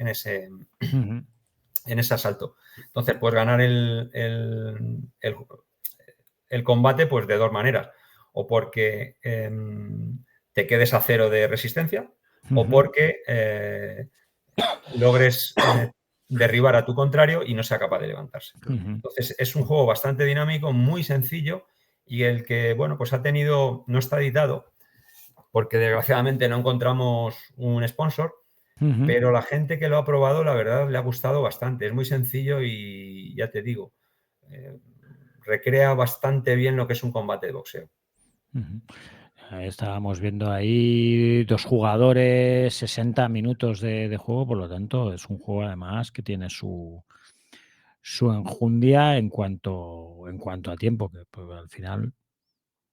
Speaker 3: asalto. Entonces, puedes ganar el combate pues de dos maneras, o porque te quedes a cero de resistencia o porque logres derribar a tu contrario y no sea capaz de levantarse. Entonces es un juego bastante dinámico, muy sencillo y el que, bueno, pues no está editado porque desgraciadamente no encontramos un sponsor, pero la gente que lo ha probado, la verdad, le ha gustado bastante. Es muy sencillo y ya te digo, recrea bastante bien lo que es un combate de boxeo.
Speaker 1: Estábamos viendo ahí 2 jugadores, 60 minutos de juego, por lo tanto es un juego además que tiene su enjundia en cuanto a tiempo, que pues, al final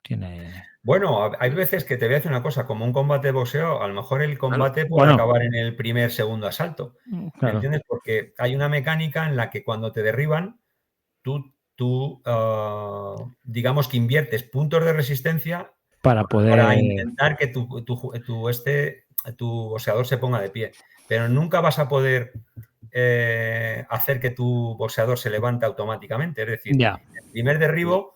Speaker 1: tiene...
Speaker 3: Bueno, hay veces que te voy a decir una cosa, como un combate de boxeo, a lo mejor el combate puede
Speaker 1: Bueno,
Speaker 3: acabar en el primer, segundo asalto. ¿Me
Speaker 1: claro,
Speaker 3: entiendes? Porque hay una mecánica en la que cuando te derriban, tú digamos que inviertes puntos de resistencia
Speaker 1: para
Speaker 3: para
Speaker 1: poder...
Speaker 3: intentar que tu boxeador se ponga de pie. Pero nunca vas a poder hacer que tu boxeador se levante automáticamente. Es decir,
Speaker 1: Ya,
Speaker 3: el primer derribo,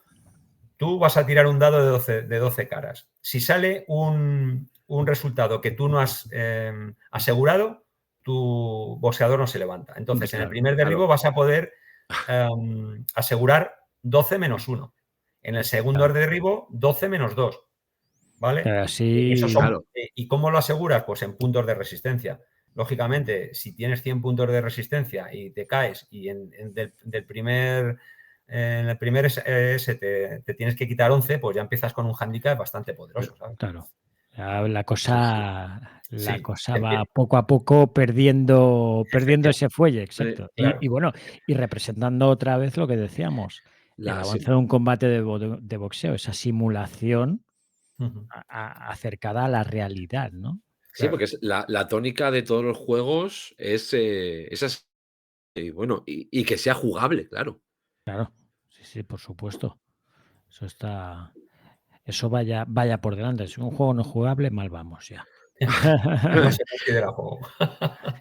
Speaker 3: tú vas a tirar un dado de 12 caras. Si sale un resultado que tú no has asegurado, tu boxeador no se levanta. Entonces, en el primer derribo vas a poder asegurar 12 menos 1. En el segundo
Speaker 1: claro.
Speaker 3: derribo, 12 menos 2. ¿Vale?
Speaker 1: Así,
Speaker 3: ¿Y cómo lo aseguras? Pues en puntos de resistencia. Lógicamente, si tienes 100 puntos de resistencia y te caes y en el primer S te tienes que quitar 11, pues ya empiezas con un handicap bastante poderoso, ¿sabes?
Speaker 1: claro. Ya la cosa,
Speaker 3: Sí,
Speaker 1: va poco a poco perdiendo
Speaker 3: efectivamente,
Speaker 1: ese fuelle, exacto.
Speaker 3: claro.
Speaker 1: Y bueno, y representando otra vez lo que decíamos, el avance de un combate de boxeo, esa simulación
Speaker 3: Ujú,
Speaker 1: acercada a la realidad, ¿no?
Speaker 2: Sí,
Speaker 3: claro.
Speaker 2: porque es la tónica de todos los juegos es esas y bueno, y que sea jugable, claro.
Speaker 1: Claro, sí, sí, por supuesto. Eso vaya por delante. Si un juego no es jugable, mal vamos ya.
Speaker 3: Ya no se considera juego.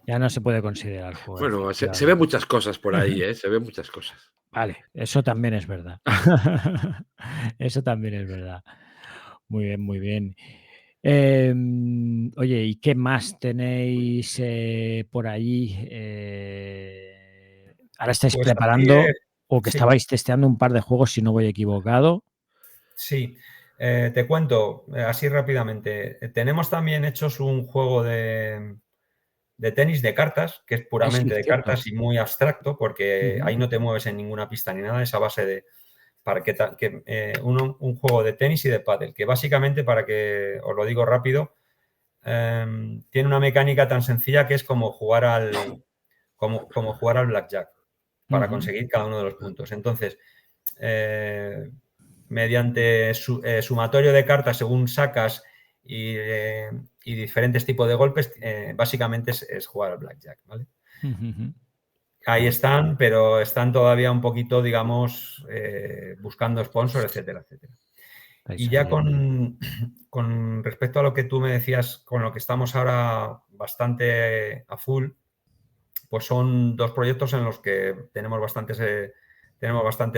Speaker 1: Ya no se puede considerar juego,
Speaker 2: Bueno, se ven
Speaker 1: efectivamente.
Speaker 2: muchas cosas por ahí, ¿eh? Se ven muchas cosas.
Speaker 1: Vale, eso también es verdad. Eso también es verdad. Muy bien, muy bien. Oye, ¿y qué más tenéis por ahí? Ahora estáis
Speaker 3: Pues así
Speaker 1: preparando
Speaker 3: es.
Speaker 1: o que
Speaker 3: Sí,
Speaker 1: estabais testeando un par de juegos, si no voy equivocado.
Speaker 3: sí. Te cuento así rápidamente. Tenemos también hechos un juego de tenis de cartas, que es
Speaker 1: Ah, sí,
Speaker 3: puramente de
Speaker 1: cierto.
Speaker 3: cartas y muy abstracto, porque
Speaker 1: Ujú,
Speaker 3: ahí no te mueves en ninguna pista ni nada, esa base de para un juego de tenis y de pádel, que básicamente, para que os lo digo rápido, tiene una mecánica tan sencilla que es como jugar al blackjack, para
Speaker 1: ujú.
Speaker 3: conseguir cada uno de los puntos. Entonces, mediante sumatorio de cartas según sacas y diferentes tipos de golpes, básicamente es jugar al blackjack, ¿vale?
Speaker 1: Ujú.
Speaker 3: Ahí
Speaker 1: Bueno,
Speaker 3: están, pero están todavía un poquito, digamos, buscando sponsor, etcétera, etcétera.
Speaker 1: estáis
Speaker 3: Y ya
Speaker 1: ahí en...
Speaker 3: con respecto a lo que tú me decías, con lo que estamos ahora bastante a full, pues son 2 proyectos en los que tenemos bastante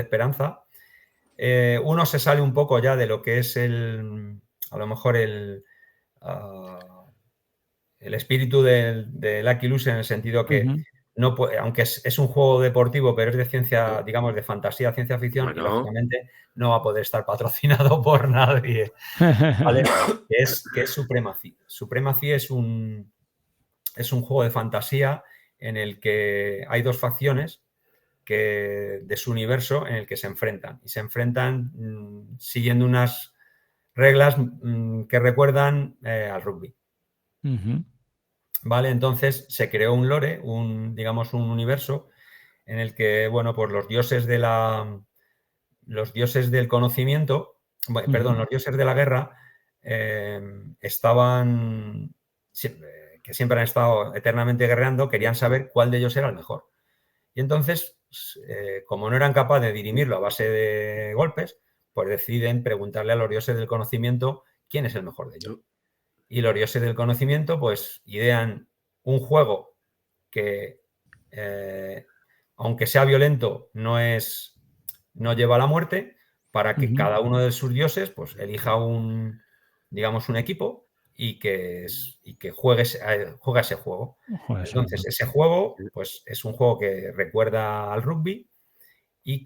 Speaker 3: esperanza. Uno se sale un poco ya de lo que es a lo mejor el espíritu del Lucky Luke, en el sentido que
Speaker 1: Ujú.
Speaker 3: no aunque es un juego deportivo, pero es de ciencia, digamos, de fantasía, ciencia ficción, y
Speaker 2: Bueno,
Speaker 3: lógicamente no va a poder estar patrocinado por nadie, ¿vale? Que es Supremacy. Supremacy es un juego de fantasía en el que hay 2 facciones de su universo en el que se enfrentan. Y se enfrentan siguiendo unas reglas que recuerdan al rugby.
Speaker 1: Ujú,
Speaker 3: ¿Vale? Entonces se creó un lore, digamos un universo en el que, bueno, pues los dioses del conocimiento, perdón,
Speaker 1: ujú.
Speaker 3: los dioses de la guerra estaban, que siempre han estado eternamente guerreando, querían saber cuál de ellos era el mejor. Y entonces, como no eran capaces de dirimirlo a base de golpes, pues deciden preguntarle a los dioses del conocimiento quién es el mejor de ellos.
Speaker 2: yo-
Speaker 3: Y los dioses del conocimiento, pues, idean un juego que, aunque sea violento, no lleva a la muerte, para que
Speaker 1: Ujú.
Speaker 3: cada uno de sus dioses, pues, elija digamos, un equipo y que juegue ese juego.
Speaker 1: Joder, eso me
Speaker 3: Entonces,
Speaker 1: gusta.
Speaker 3: ese juego, pues, es un juego que recuerda al rugby y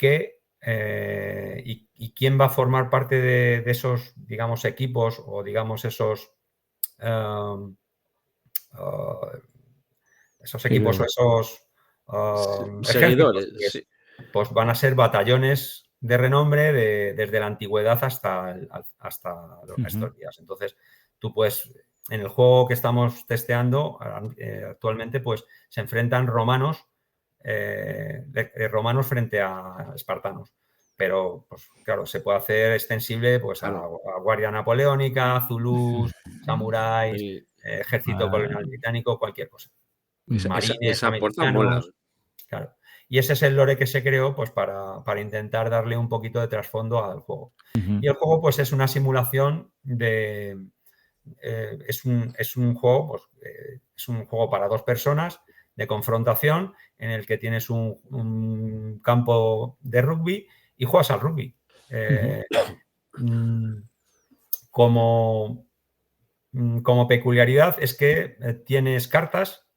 Speaker 3: y quién va a formar parte de esos, digamos, equipos o, digamos, um, uh, esos
Speaker 1: Sí,
Speaker 3: equipos o esos ejércitos,
Speaker 2: seguidores,
Speaker 3: pues,
Speaker 2: sí.
Speaker 3: pues van a ser batallones de renombre desde la antigüedad hasta estos días. Entonces, tú puedes, en el juego que estamos testeando actualmente, pues se enfrentan romanos frente a espartanos. Pero, pues claro, se puede hacer extensible pues, a Guardia Napoleónica, Zulús, samuráis, ejército colonial británico, cualquier cosa. Marines americanos. Claro. Y ese es el lore que se creó pues, para intentar darle un poquito de trasfondo al juego. Y el juego pues, es una simulación de... es un juego, pues, es un juego para 2 personas de confrontación en el que tienes un campo de rugby y juegas al rugby. Como peculiaridad es que tienes cartas,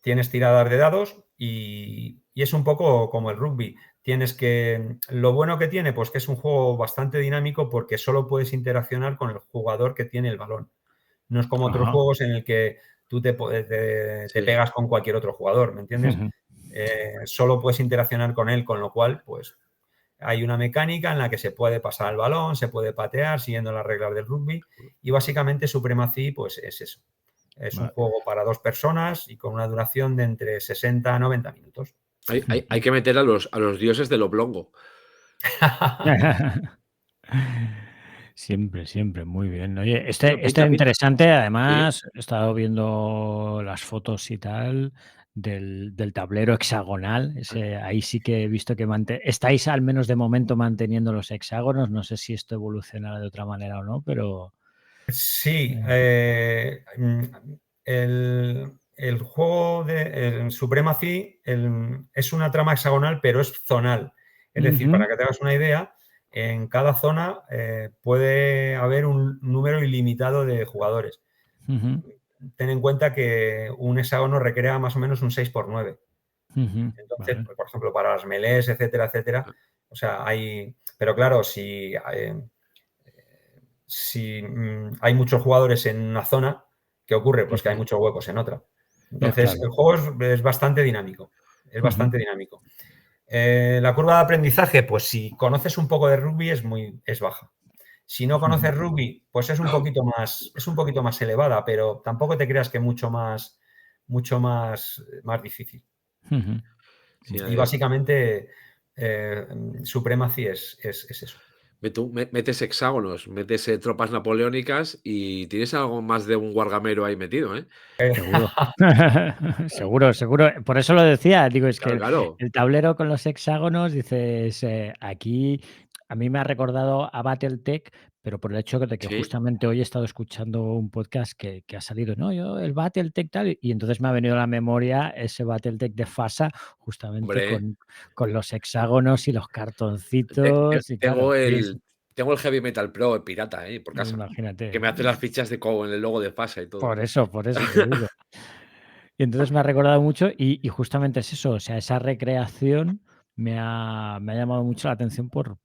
Speaker 3: tienes tiradas de dados y es un poco como el rugby. Lo bueno que tiene, pues que es un juego bastante dinámico porque solo puedes interaccionar con el jugador que tiene el balón. No es como otros juegos en el que tú te pegas con cualquier otro jugador, ¿me entiendes? Solo puedes interaccionar con él, con lo cual, pues, hay una mecánica en la que se puede pasar el balón, se puede patear siguiendo las reglas del rugby y básicamente Supremacy, pues, es eso. Es un juego para 2 personas y con una duración de entre 60 a 90 minutos.
Speaker 2: Hay que meter a los dioses del oblongo.
Speaker 1: Siempre, muy bien. Oye, este interesante, además, he estado viendo las fotos y tal del tablero hexagonal. Ahí sí que he visto que estáis al menos de momento manteniendo los hexágonos. No sé si esto evolucionará de otra manera o no, pero...
Speaker 3: Sí, el juego de Supremacy es una trama hexagonal, pero es zonal. Es decir, para que te hagas una idea, en cada zona puede haber un número ilimitado de jugadores. Ten en cuenta que un hexágono requiere más o menos un 6x9. Entonces, pues, por ejemplo, para las melés, etcétera, etcétera, o sea, hay... Pero claro, si hay muchos jugadores en una zona, ¿qué ocurre? Pues que hay muchos huecos en otra. Entonces, el juego es bastante dinámico. Es bastante dinámico. La curva de aprendizaje, pues si conoces un poco de rugby es baja. Si no conoces rugby, pues es un poquito más elevada, pero tampoco te creas que mucho más difícil. Y básicamente Supremacy es eso.
Speaker 2: Tú metes hexágonos, metes tropas napoleónicas y tienes algo más de un guargamero ahí metido, ¿eh?
Speaker 1: Seguro. Por eso lo decía. Digo, es
Speaker 2: claro.
Speaker 1: que el tablero con los hexágonos, dices, aquí a mí me ha recordado a Battletech, pero por el hecho de que justamente hoy he estado escuchando un podcast que ha salido, ¿no? Yo, el Battletech tal, y entonces me ha venido a la memoria ese Battletech de FASA, justamente con los hexágonos y los cartoncitos.
Speaker 2: Tengo el Heavy Metal Pro pirata, por casa.
Speaker 1: Imagínate.
Speaker 2: Que me hace las fichas en el logo de FASA y todo.
Speaker 1: Por eso te digo. Y entonces me ha recordado mucho y justamente es eso, o sea, esa recreación me ha llamado mucho la atención por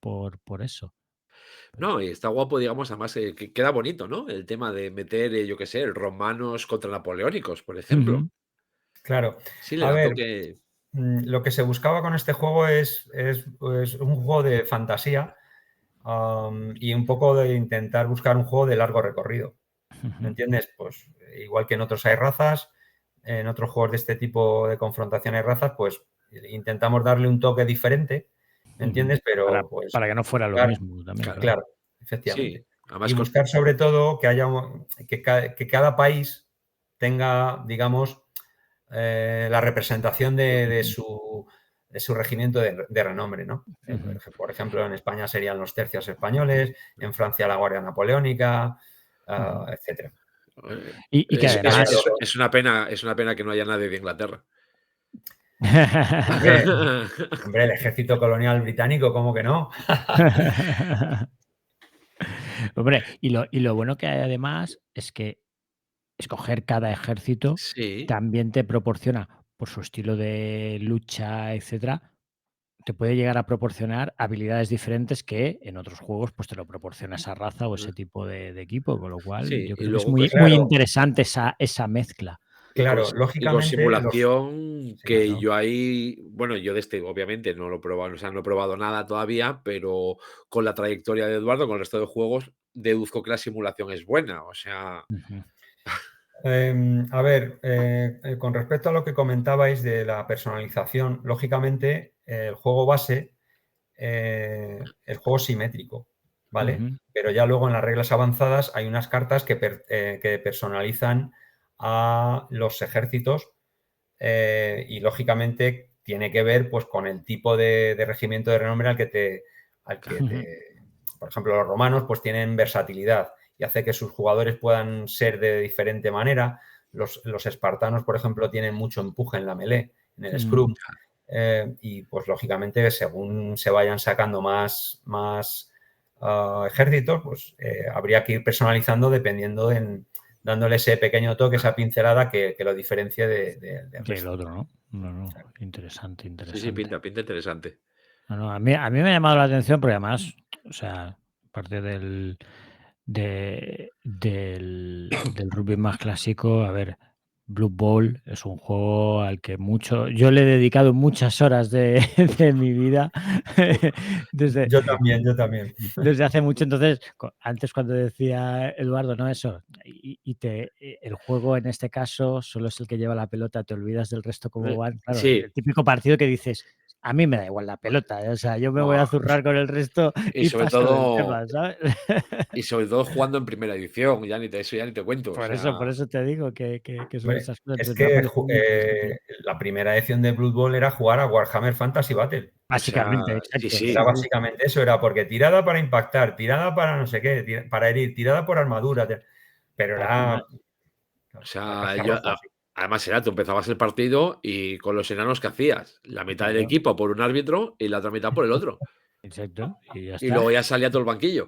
Speaker 1: eso.
Speaker 2: No, y está guapo, digamos, además que queda bonito, ¿no? El tema de meter, yo qué sé, romanos contra napoleónicos, por ejemplo.
Speaker 3: Claro.
Speaker 2: Sí, le da toque.
Speaker 3: Lo que se buscaba con este juego es un juego de fantasía y un poco de intentar buscar un juego de largo recorrido. ¿Me entiendes? Pues igual que en otros hay razas, en otros juegos de este tipo de confrontación hay razas, pues intentamos darle un toque diferente, ¿me entiendes? Pero
Speaker 1: para que no fuera lo mismo también.
Speaker 3: Claro, efectivamente.
Speaker 2: Sí, además
Speaker 3: y buscar sobre todo que cada país tenga, digamos, la representación de su regimiento de renombre, ¿no? Por ejemplo, en España serían los tercios españoles, en Francia la Guardia Napoleónica, etcétera.
Speaker 1: Y que además...
Speaker 2: es una pena que no haya nadie de Inglaterra.
Speaker 3: Hombre, el ejército colonial británico, ¿cómo que no?
Speaker 1: Hombre, y lo bueno que hay además es que escoger cada ejército también te proporciona, por su estilo de lucha, etcétera, te puede llegar a proporcionar habilidades diferentes que en otros juegos pues te lo proporciona esa raza o ese tipo de equipo, con lo cual yo creo que es muy interesante esa mezcla.
Speaker 3: Claro,
Speaker 2: y con
Speaker 3: lógicamente
Speaker 2: simulación
Speaker 3: sí.
Speaker 2: que
Speaker 1: Claro.
Speaker 2: yo ahí, bueno, yo de este obviamente no lo he probado, o sea, no he probado nada todavía, pero con la trayectoria de Eduardo, con el resto de juegos, deduzco que la simulación es buena, o sea,
Speaker 1: Ujú.
Speaker 3: A ver, con respecto a lo que comentabais de la personalización, lógicamente el juego base, el juego es simétrico, ¿vale?
Speaker 1: Ujú.
Speaker 3: Pero ya luego en las reglas avanzadas hay unas cartas que personalizan a los ejércitos y lógicamente tiene que ver pues con el tipo de regimiento de renombre al que
Speaker 1: Ujú.
Speaker 3: te, por ejemplo, los romanos pues tienen versatilidad y hace que sus jugadores puedan ser de diferente manera. Los espartanos, por ejemplo, tienen mucho empuje en la melee, en el scrum, y pues lógicamente según se vayan sacando más ejércitos, pues habría que ir personalizando dependiendo dándole ese pequeño toque, esa pincelada que lo diferencie del
Speaker 1: Que el
Speaker 3: resto.
Speaker 1: otro, ¿no? No, no. Interesante,
Speaker 2: sí,
Speaker 1: interesante.
Speaker 2: pinta interesante.
Speaker 1: No, no, a mí me ha llamado la atención porque además, o sea, parte del rugby más clásico, a ver, Blue Bowl es un juego al que yo le he dedicado muchas horas de, de mi vida desde,
Speaker 3: Yo también, yo también.
Speaker 1: desde hace mucho. Entonces, antes cuando decía Eduardo, no, eso, el juego en este caso solo es el que lleva la pelota, te olvidas del resto cómo van. Claro,
Speaker 2: Sí,
Speaker 1: el típico partido que dices, a mí me da igual la pelota, o sea, yo me voy a
Speaker 2: no,
Speaker 1: zurrar con el resto
Speaker 2: y
Speaker 1: y
Speaker 2: sobre
Speaker 1: paso del
Speaker 2: todo
Speaker 1: tema, ¿sabes?
Speaker 2: y sobre todo jugando en primera edición, eso ya ni te cuento, o
Speaker 1: Por
Speaker 2: sea,
Speaker 1: eso te digo que son
Speaker 3: Hombre,
Speaker 1: esas cosas.
Speaker 3: es
Speaker 1: Entonces me ha
Speaker 3: que
Speaker 1: parecido muy interesante.
Speaker 3: la primera edición de Blood Bowl era jugar a Warhammer Fantasy Battle.
Speaker 2: o sea,
Speaker 1: Básicamente,
Speaker 2: sí,
Speaker 1: exacto,
Speaker 3: Era
Speaker 1: sí,
Speaker 2: sí,
Speaker 1: sí.
Speaker 3: básicamente eso, era porque tirada para impactar, tirada para no sé qué, para herir, tirada por armadura, pero
Speaker 1: Poco más.
Speaker 3: era
Speaker 2: o
Speaker 3: a
Speaker 2: sea,
Speaker 3: cazarrojos.
Speaker 2: además era, tú empezabas el partido y con los enanos que hacías, la mitad del
Speaker 1: Claro,
Speaker 2: equipo por un árbitro y la otra mitad por el otro,
Speaker 1: exacto, y ya
Speaker 2: y
Speaker 1: está.
Speaker 2: luego ya salía todo el banquillo.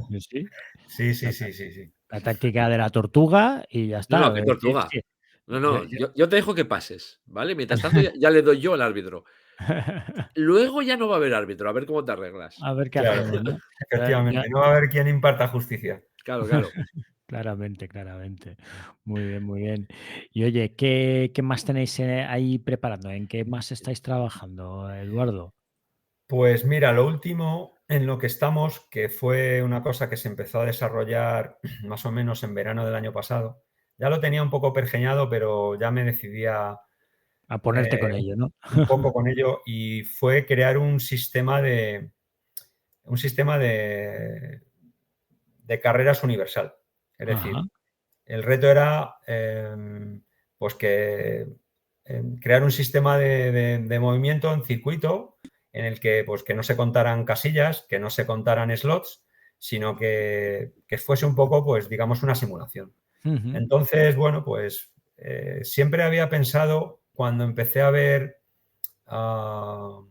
Speaker 1: Sí, sí.
Speaker 3: Sí, sí,
Speaker 1: La,
Speaker 3: sí, sí, sí.
Speaker 1: la táctica de la tortuga y ya
Speaker 2: No, no,
Speaker 1: está.
Speaker 2: qué
Speaker 1: Sí,
Speaker 2: tortuga.
Speaker 1: sí.
Speaker 2: No,
Speaker 1: Yo-
Speaker 2: no,
Speaker 1: yo-
Speaker 2: yo te dejo que pases, ¿vale? Mientras tanto ya le doy yo al árbitro. Luego ya no va a haber árbitro, a ver cómo te arreglas.
Speaker 1: A ver qué
Speaker 3: Claro,
Speaker 1: hacemos, ¿no?
Speaker 3: efectivamente. No va a haber quien imparta justicia.
Speaker 2: Claro, claro.
Speaker 1: Claramente, claramente. Muy bien, muy bien. Y oye, ¿qué más tenéis ahí preparando? ¿En qué más estáis trabajando, Eduardo?
Speaker 3: Pues mira, lo último en lo que estamos, que fue una cosa que se empezó a desarrollar más o menos en verano del año pasado, ya lo tenía un poco pergeñado, pero ya me decidí
Speaker 1: A ponerte con
Speaker 3: eh,
Speaker 1: ello, ¿no?
Speaker 3: un poco con ello y fue crear un sistema de carreras universal. Es
Speaker 1: Ajá.
Speaker 3: decir, el reto era pues crear un sistema de movimiento en circuito en el que, pues, que no se contaran casillas, que no se contaran slots, sino que fuese un poco, pues, digamos, una simulación.
Speaker 1: Ujú.
Speaker 3: Entonces, bueno, pues siempre había pensado cuando empecé a ver uh,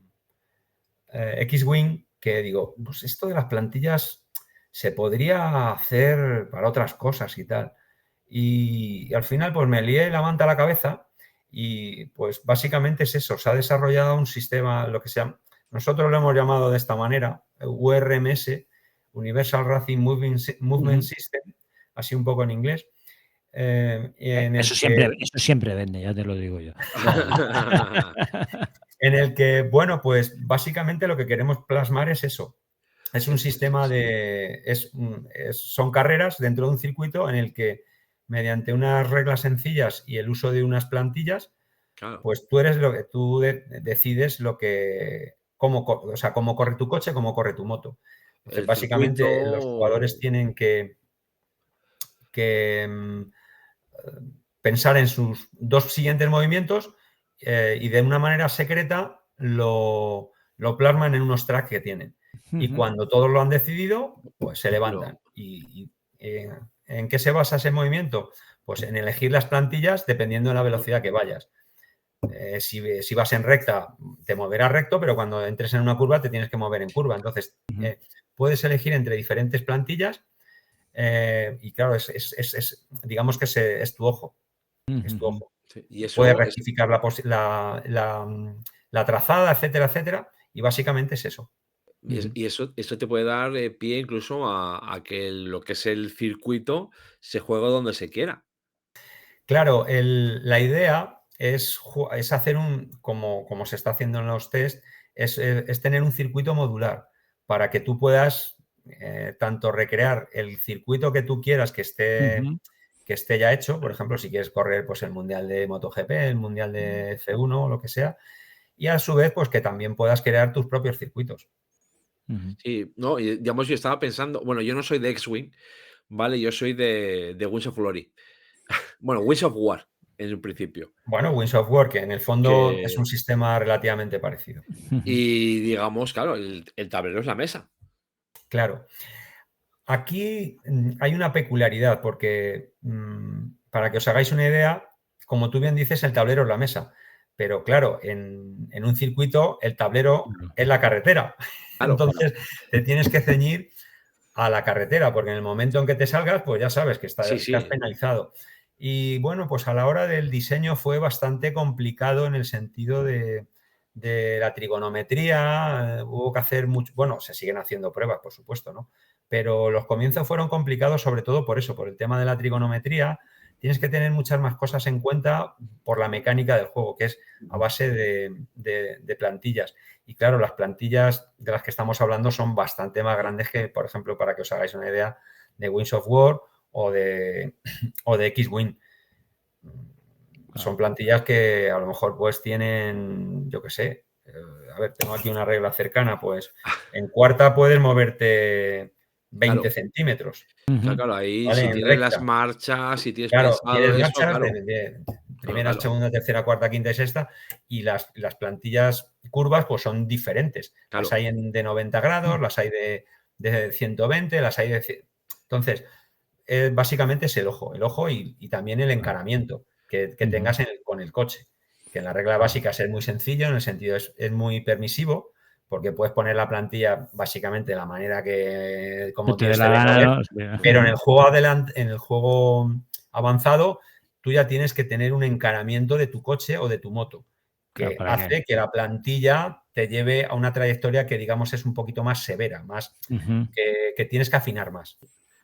Speaker 3: X-Wing que digo, pues esto de las plantillas se podría hacer para otras cosas y tal. Y al final, pues me lié la manta a la cabeza y pues básicamente es eso, se ha desarrollado un sistema, lo que sea, nosotros lo hemos llamado de esta manera, URMS, Universal Racing Movement
Speaker 1: Ujú.
Speaker 3: System, así un poco en inglés, en el que,
Speaker 1: Eso siempre vende, ya te lo digo yo.
Speaker 3: bueno, pues básicamente lo que queremos plasmar es eso. Es un sistema son carreras dentro de un circuito en el que mediante unas reglas sencillas y el uso de unas plantillas,
Speaker 2: Claro,
Speaker 3: pues tú eres lo que tú decides o sea, cómo corre tu coche, cómo corre tu moto. Entonces,
Speaker 2: el
Speaker 3: básicamente los jugadores
Speaker 2: circuito,
Speaker 3: tienen que pensar en sus dos siguientes movimientos y de una manera secreta lo plasman en unos tracks que tienen. Y
Speaker 1: Ujú.
Speaker 3: cuando todos lo han decidido, pues se levantan.
Speaker 2: lo,
Speaker 3: ¿En qué se basa ese movimiento? Pues en elegir las plantillas dependiendo de la velocidad que vayas. Si vas en recta, te moverás recto, pero cuando entres en una curva te tienes que mover en curva. Entonces,
Speaker 1: Ujú.
Speaker 3: puedes elegir entre diferentes plantillas y claro, digamos que es tu ojo. Es tu
Speaker 1: Ujú.
Speaker 3: ojo.
Speaker 2: sí, y
Speaker 3: Puedes
Speaker 2: eso es,
Speaker 3: rectificar la trazada, etcétera, etcétera. Y básicamente es eso.
Speaker 1: Ujú.
Speaker 2: y eso te puede dar pie incluso a que lo que es el circuito se juegue donde se quiera.
Speaker 3: Claro, la idea es hacer como se está haciendo en los test, es tener un circuito modular para que tú puedas tanto recrear el circuito que tú quieras que esté ya hecho, por ejemplo, si quieres correr pues, el Mundial de MotoGP, el Mundial de F1 o lo que sea, y a su vez pues que también puedas crear tus propios circuitos.
Speaker 2: Sí, no, y digamos, yo estaba pensando, bueno, yo no soy de X-Wing, ¿vale? Yo soy de Wings of Glory. Bueno, Wings of War, en un principio.
Speaker 3: Bueno, Wings of War, que en el fondo es
Speaker 2: Que,
Speaker 3: un sistema relativamente parecido.
Speaker 2: y digamos, claro, el tablero es la mesa.
Speaker 3: Claro. Aquí hay una peculiaridad porque, para que os hagáis una idea, como tú bien dices, el tablero es la mesa. Pero claro, en un circuito el tablero es la carretera.
Speaker 2: Claro.
Speaker 3: Entonces te tienes que ceñir a la carretera, porque en el momento en que te salgas, pues ya sabes que estás penalizado. Y bueno, pues a la hora del diseño fue bastante complicado en el sentido de la trigonometría. Hubo que hacer mucho, bueno, se siguen haciendo pruebas, por supuesto, ¿no? Pero los comienzos fueron complicados sobre todo por eso, por el tema de la trigonometría. Tienes que tener muchas más cosas en cuenta por la mecánica del juego, que es a base de plantillas. Y claro, las plantillas de las que estamos hablando son bastante más grandes que, por ejemplo, para que os hagáis una idea, de Wings of War o de X-Wing. Son plantillas que a lo mejor pues tienen, yo qué sé, a ver, tengo aquí una regla cercana, pues en cuarta puedes moverte 20 centímetros.
Speaker 2: Claro, ahí
Speaker 3: ¿vale?
Speaker 2: si
Speaker 3: En
Speaker 2: tienes
Speaker 3: recta.
Speaker 2: las marchas, si tienes
Speaker 3: Claro,
Speaker 2: pensado
Speaker 3: tienes
Speaker 2: eso,
Speaker 3: marchas
Speaker 2: claro.
Speaker 3: de primera, segunda, tercera, cuarta, quinta y sexta, y las plantillas curvas pues son diferentes. Las hay de 90 grados, las hay de 120, las hay de... Entonces, básicamente es el ojo y también el encaramiento que tengas con el coche, que en la regla básica es muy sencillo, en el sentido es muy permisivo, porque puedes poner la plantilla básicamente de la manera que como quieres mover, pero en el juego avanzado tú ya tienes que tener un encaramiento de tu coche o de tu moto, que hace que la plantilla te lleve a una trayectoria que digamos es un poquito más severa, más que tienes que afinar más.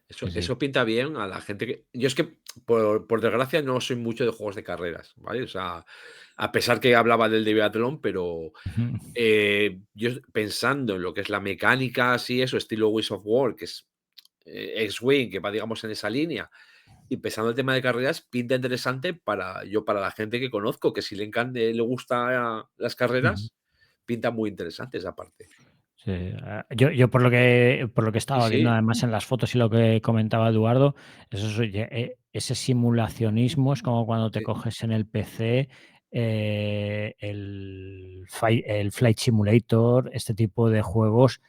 Speaker 2: Eso pinta bien a la gente que... Yo es que, por desgracia, no soy mucho de juegos de carreras, ¿vale? O sea, a pesar que hablaba del de biatlón, pero yo pensando en lo que es la mecánica, así, eso, estilo Wings of War, que es X-Wing, que va, digamos, en esa línea, y pensando en el tema de carreras, pinta interesante para la gente que conozco, que si le encanta, le gusta las carreras, pinta muy interesante esa parte.
Speaker 1: Sí. Yo por lo que estaba viendo además en las fotos y lo que comentaba Eduardo, ese simulacionismo es como cuando te coges en el PC el Flight Simulator, este tipo de juegos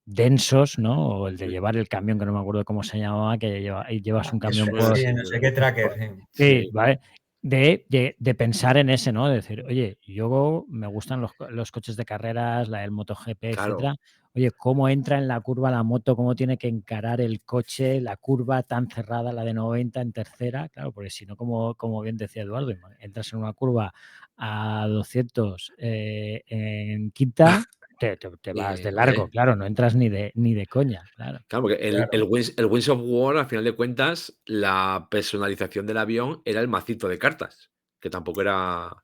Speaker 1: densos, ¿no? O el de llevar el camión, que no me acuerdo cómo se llamaba, que llevas un camión por...
Speaker 3: Sí, no sé qué tracker.
Speaker 1: Sí, ¿vale? De pensar en ese, ¿no? De decir, oye, yo me gustan los coches de carreras, el MotoGP, etcétera. Oye, ¿cómo entra en la curva la moto? ¿Cómo tiene que encarar el coche, la curva tan cerrada, la de 90 en tercera? Claro, porque si no, como bien decía Eduardo, entras en una curva a 200 en quinta, te vas de largo, claro, no entras ni de coña, claro.
Speaker 2: Claro, porque el Wings of War, al final de cuentas, la personalización del avión era el macito de cartas, que tampoco era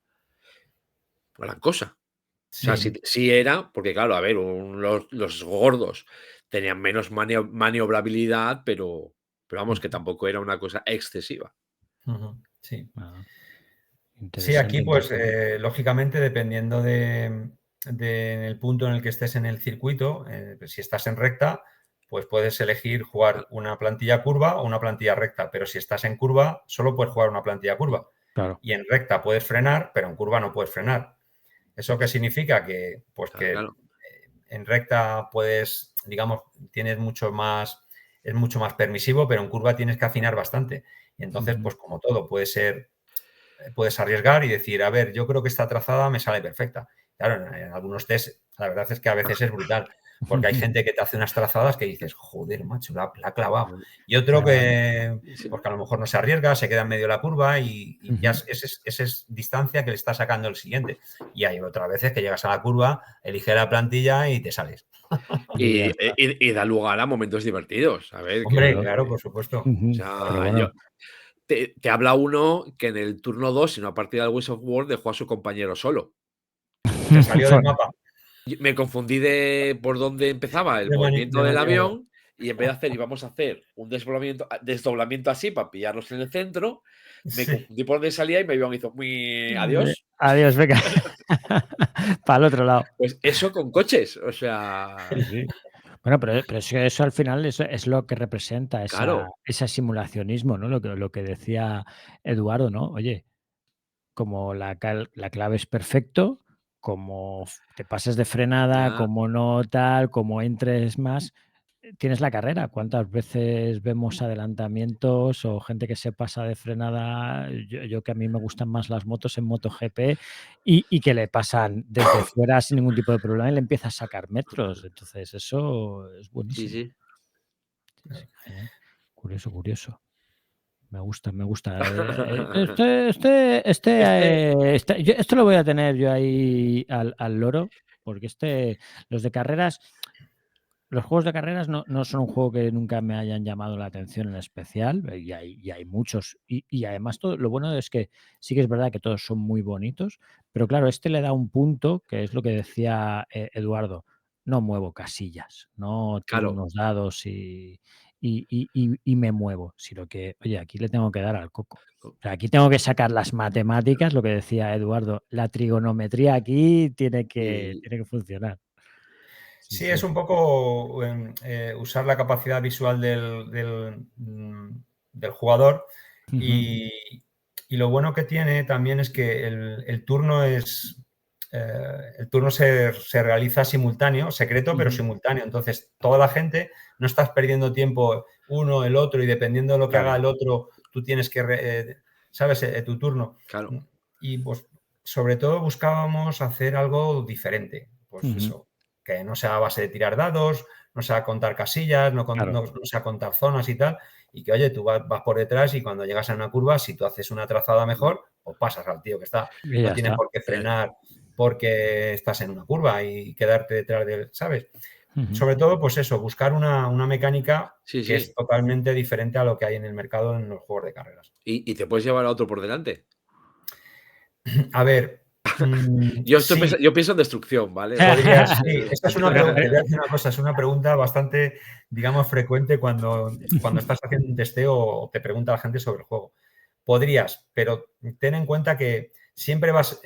Speaker 2: gran cosa.
Speaker 3: Sí.
Speaker 2: O sea, sí era, porque claro, a ver, los gordos tenían menos maniobrabilidad, pero vamos, que tampoco era una cosa excesiva.
Speaker 3: Sí.
Speaker 1: Interesante.
Speaker 3: Sí, aquí pues lógicamente dependiendo del punto en el que estés en el circuito, si estás en recta, pues puedes elegir jugar una plantilla curva o una plantilla recta, pero si estás en curva solo puedes jugar una plantilla curva.
Speaker 1: Claro.
Speaker 3: Y en recta puedes frenar, pero en curva no puedes frenar. ¿Eso qué significa? Que pues
Speaker 2: Claro.
Speaker 3: En recta puedes, digamos, es mucho más permisivo, pero en curva tienes que afinar bastante. Y entonces, pues como todo, puedes arriesgar y decir, a ver, yo creo que esta trazada me sale perfecta. Claro, en algunos test, la verdad es que a veces es brutal, porque hay gente que te hace unas trazadas que dices, joder, macho, la ha clavado. Y otro que, porque a lo mejor no se arriesga, se queda en medio de la curva y ya esa es distancia que le está sacando el siguiente. Y hay otras veces que llegas a la curva, elige la plantilla y te sales.
Speaker 2: Y da lugar a momentos divertidos. A ver,
Speaker 3: hombre, claro, por supuesto.
Speaker 2: O sea, te habla uno que en el turno 2, en una partida del Wings of War, dejó a su compañero solo.
Speaker 3: Se salió del mapa.
Speaker 2: Me confundí de por dónde empezaba el movimiento del avión y en vez de hacer, íbamos a hacer un desdoblamiento así para pillarlos en el centro, me confundí por dónde salía y mi avión hizo muy adiós.
Speaker 1: Adiós, venga. Para el otro lado.
Speaker 2: Pues eso con coches, o sea.
Speaker 1: Sí. Bueno, pero eso al final es lo que representa
Speaker 2: Claro.
Speaker 1: ese simulacionismo, ¿no? Lo que decía Eduardo, ¿no? Oye, como la clave es perfecto, como te pases de frenada,
Speaker 2: Ya.
Speaker 1: como no tal, como entres más, tienes la carrera. ¿Cuántas veces vemos adelantamientos o gente que se pasa de frenada? Yo que a mí me gustan más las motos en MotoGP y que le pasan desde fuera sin ningún tipo de problema y le empieza a sacar metros. Entonces, eso es buenísimo.
Speaker 2: Sí.
Speaker 1: Genial. Curioso. Me gusta. Esto lo voy a tener yo ahí al loro, porque los de carreras, los juegos de carreras no son un juego que nunca me hayan llamado la atención en especial, y hay muchos. Y además lo bueno es que sí que es verdad que todos son muy bonitos, pero claro, le da un punto, que es lo que decía Eduardo, no muevo casillas, no tiro
Speaker 2: Claro.
Speaker 1: unos dados y me muevo, sino que, oye, aquí le tengo que dar al coco. O sea, aquí tengo que sacar las matemáticas, lo que decía Eduardo, la trigonometría aquí tiene que funcionar.
Speaker 3: Sí, es un poco usar la capacidad visual del jugador y lo bueno que tiene también es que el turno se realiza simultáneo, secreto, pero simultáneo. Entonces, toda la gente, no estás perdiendo tiempo uno, el otro, y dependiendo de lo que haga el otro, tú tienes que, ¿sabes?, tu turno.
Speaker 2: Claro.
Speaker 3: Y pues, sobre todo, buscábamos hacer algo diferente. Pues eso, que no sea a base de tirar dados, no sea contar casillas, no sea contar zonas y tal. Y que, oye, tú vas por detrás y cuando llegas a una curva, si tú haces una trazada mejor, pues pasas al tío que está. No tienes por qué frenar porque estás en una curva y quedarte detrás de él, ¿sabes? Sobre todo, pues eso, buscar una mecánica que es totalmente diferente a lo que hay en el mercado en los juegos de carreras.
Speaker 2: ¿Y te puedes llevar a otro por delante?
Speaker 3: A ver.
Speaker 2: Yo pienso en destrucción, ¿vale?
Speaker 3: Podrías, sí. Esta es una pregunta, te voy a decir una cosa, es una pregunta bastante, digamos, frecuente cuando estás haciendo un testeo o te pregunta la gente sobre el juego. Podrías, pero ten en cuenta que siempre vas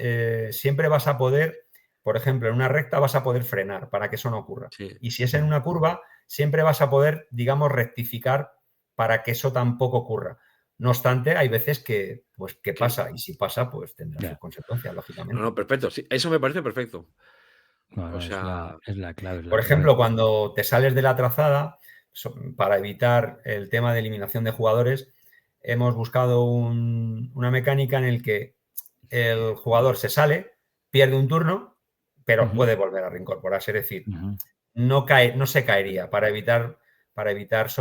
Speaker 3: a poder, por ejemplo, en una recta vas a poder frenar para que eso no ocurra.
Speaker 2: Sí.
Speaker 3: Y si es en una curva, siempre vas a poder, digamos, rectificar para que eso tampoco ocurra. No obstante, hay veces que pasa, y si pasa, pues tendrá sus consecuencias, lógicamente.
Speaker 2: No, perfecto. Sí, eso me parece perfecto.
Speaker 1: Bueno,
Speaker 2: o sea,
Speaker 1: es la clave.
Speaker 3: Por ejemplo, cuando te sales de la trazada, para evitar el tema de eliminación de jugadores, hemos buscado una mecánica en el que el jugador se sale, pierde un turno, pero puede volver a reincorporarse. Es decir, no se caería para evitar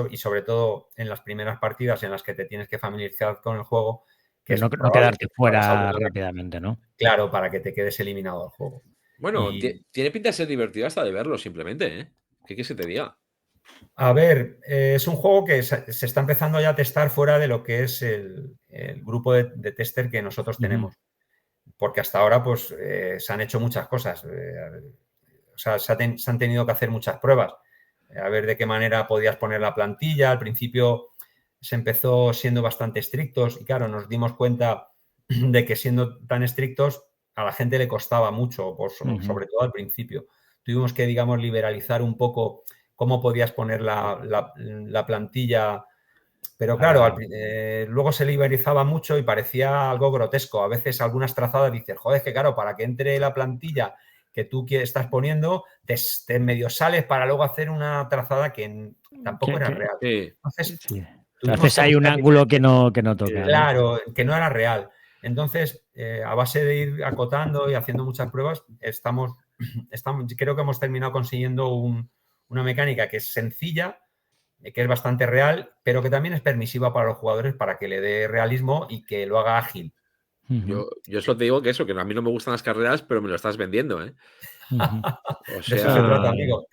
Speaker 3: y sobre todo en las primeras partidas en las que te tienes que familiarizar con el juego, que
Speaker 1: no quedarte fuera rápidamente, ¿no?
Speaker 3: Claro, para que te quedes eliminado del juego.
Speaker 2: Bueno, tiene pinta de ser divertido hasta de verlo, simplemente, ¿eh? ¿Qué quieres que te diga?
Speaker 3: A ver, es un juego que se está empezando ya a testar fuera de lo que es el grupo de tester que nosotros tenemos. Porque hasta ahora, pues, se han hecho muchas cosas. O sea, se han tenido que hacer muchas pruebas. A ver de qué manera podías poner la plantilla. Al principio se empezó siendo bastante estrictos y, claro, nos dimos cuenta de que siendo tan estrictos a la gente le costaba mucho, pues, sobre todo al principio. Tuvimos que, digamos, liberalizar un poco cómo podías poner la plantilla. Pero claro, luego se liberalizaba mucho y parecía algo grotesco. A veces algunas trazadas dices, joder, es que claro, para que entre la plantilla que tú estás poniendo, te medio sales para luego hacer una trazada que tampoco era real.
Speaker 1: Entonces hay un ángulo que no toca.
Speaker 3: Claro, que no era real. Entonces, a base de ir acotando y haciendo muchas pruebas, creo que hemos terminado consiguiendo una mecánica que es sencilla, que es bastante real, pero que también es permisiva para los jugadores para que le dé realismo y que lo haga ágil.
Speaker 1: Ujú,
Speaker 2: Yo solo te digo que eso, que a mí no me gustan las carreras, pero me lo estás vendiendo, ¿eh?
Speaker 1: ujú.
Speaker 2: O
Speaker 3: De eso se trata,
Speaker 2: sea,
Speaker 3: amigo.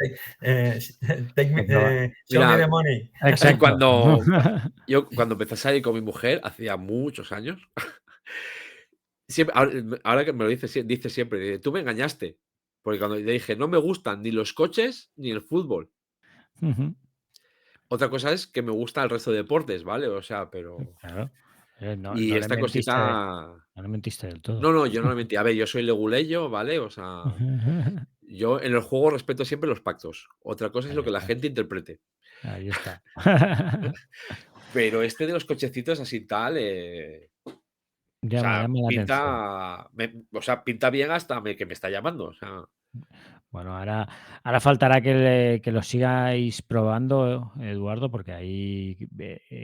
Speaker 3: Take me,
Speaker 1: Pues no,
Speaker 3: show me
Speaker 2: mira,
Speaker 3: the money.
Speaker 1: exacto.
Speaker 2: cuando empecé a salir con mi mujer, hacía muchos años, siempre, ahora que me lo dice siempre, dice, tú me engañaste. Porque cuando le dije, no me gustan ni los coches ni el fútbol.
Speaker 1: Ujú,
Speaker 2: Otra cosa es que me gusta el resto de deportes, ¿vale? O sea, pero.
Speaker 1: claro. No,
Speaker 2: Y esta cosita.
Speaker 1: no le mentiste del todo.
Speaker 2: No, yo no le mentí. A ver, yo soy leguleyo, ¿vale? O sea, yo en el juego respeto siempre los pactos. Otra cosa es
Speaker 1: Ahí
Speaker 2: lo que la
Speaker 1: está,
Speaker 2: gente interprete.
Speaker 1: ahí está.
Speaker 2: Pero este de los cochecitos así tal, o sea,
Speaker 1: Llama la atención.
Speaker 2: pinta bien hasta que me está llamando. O sea,
Speaker 1: Bueno, ahora faltará que lo sigáis probando, Eduardo, porque ahí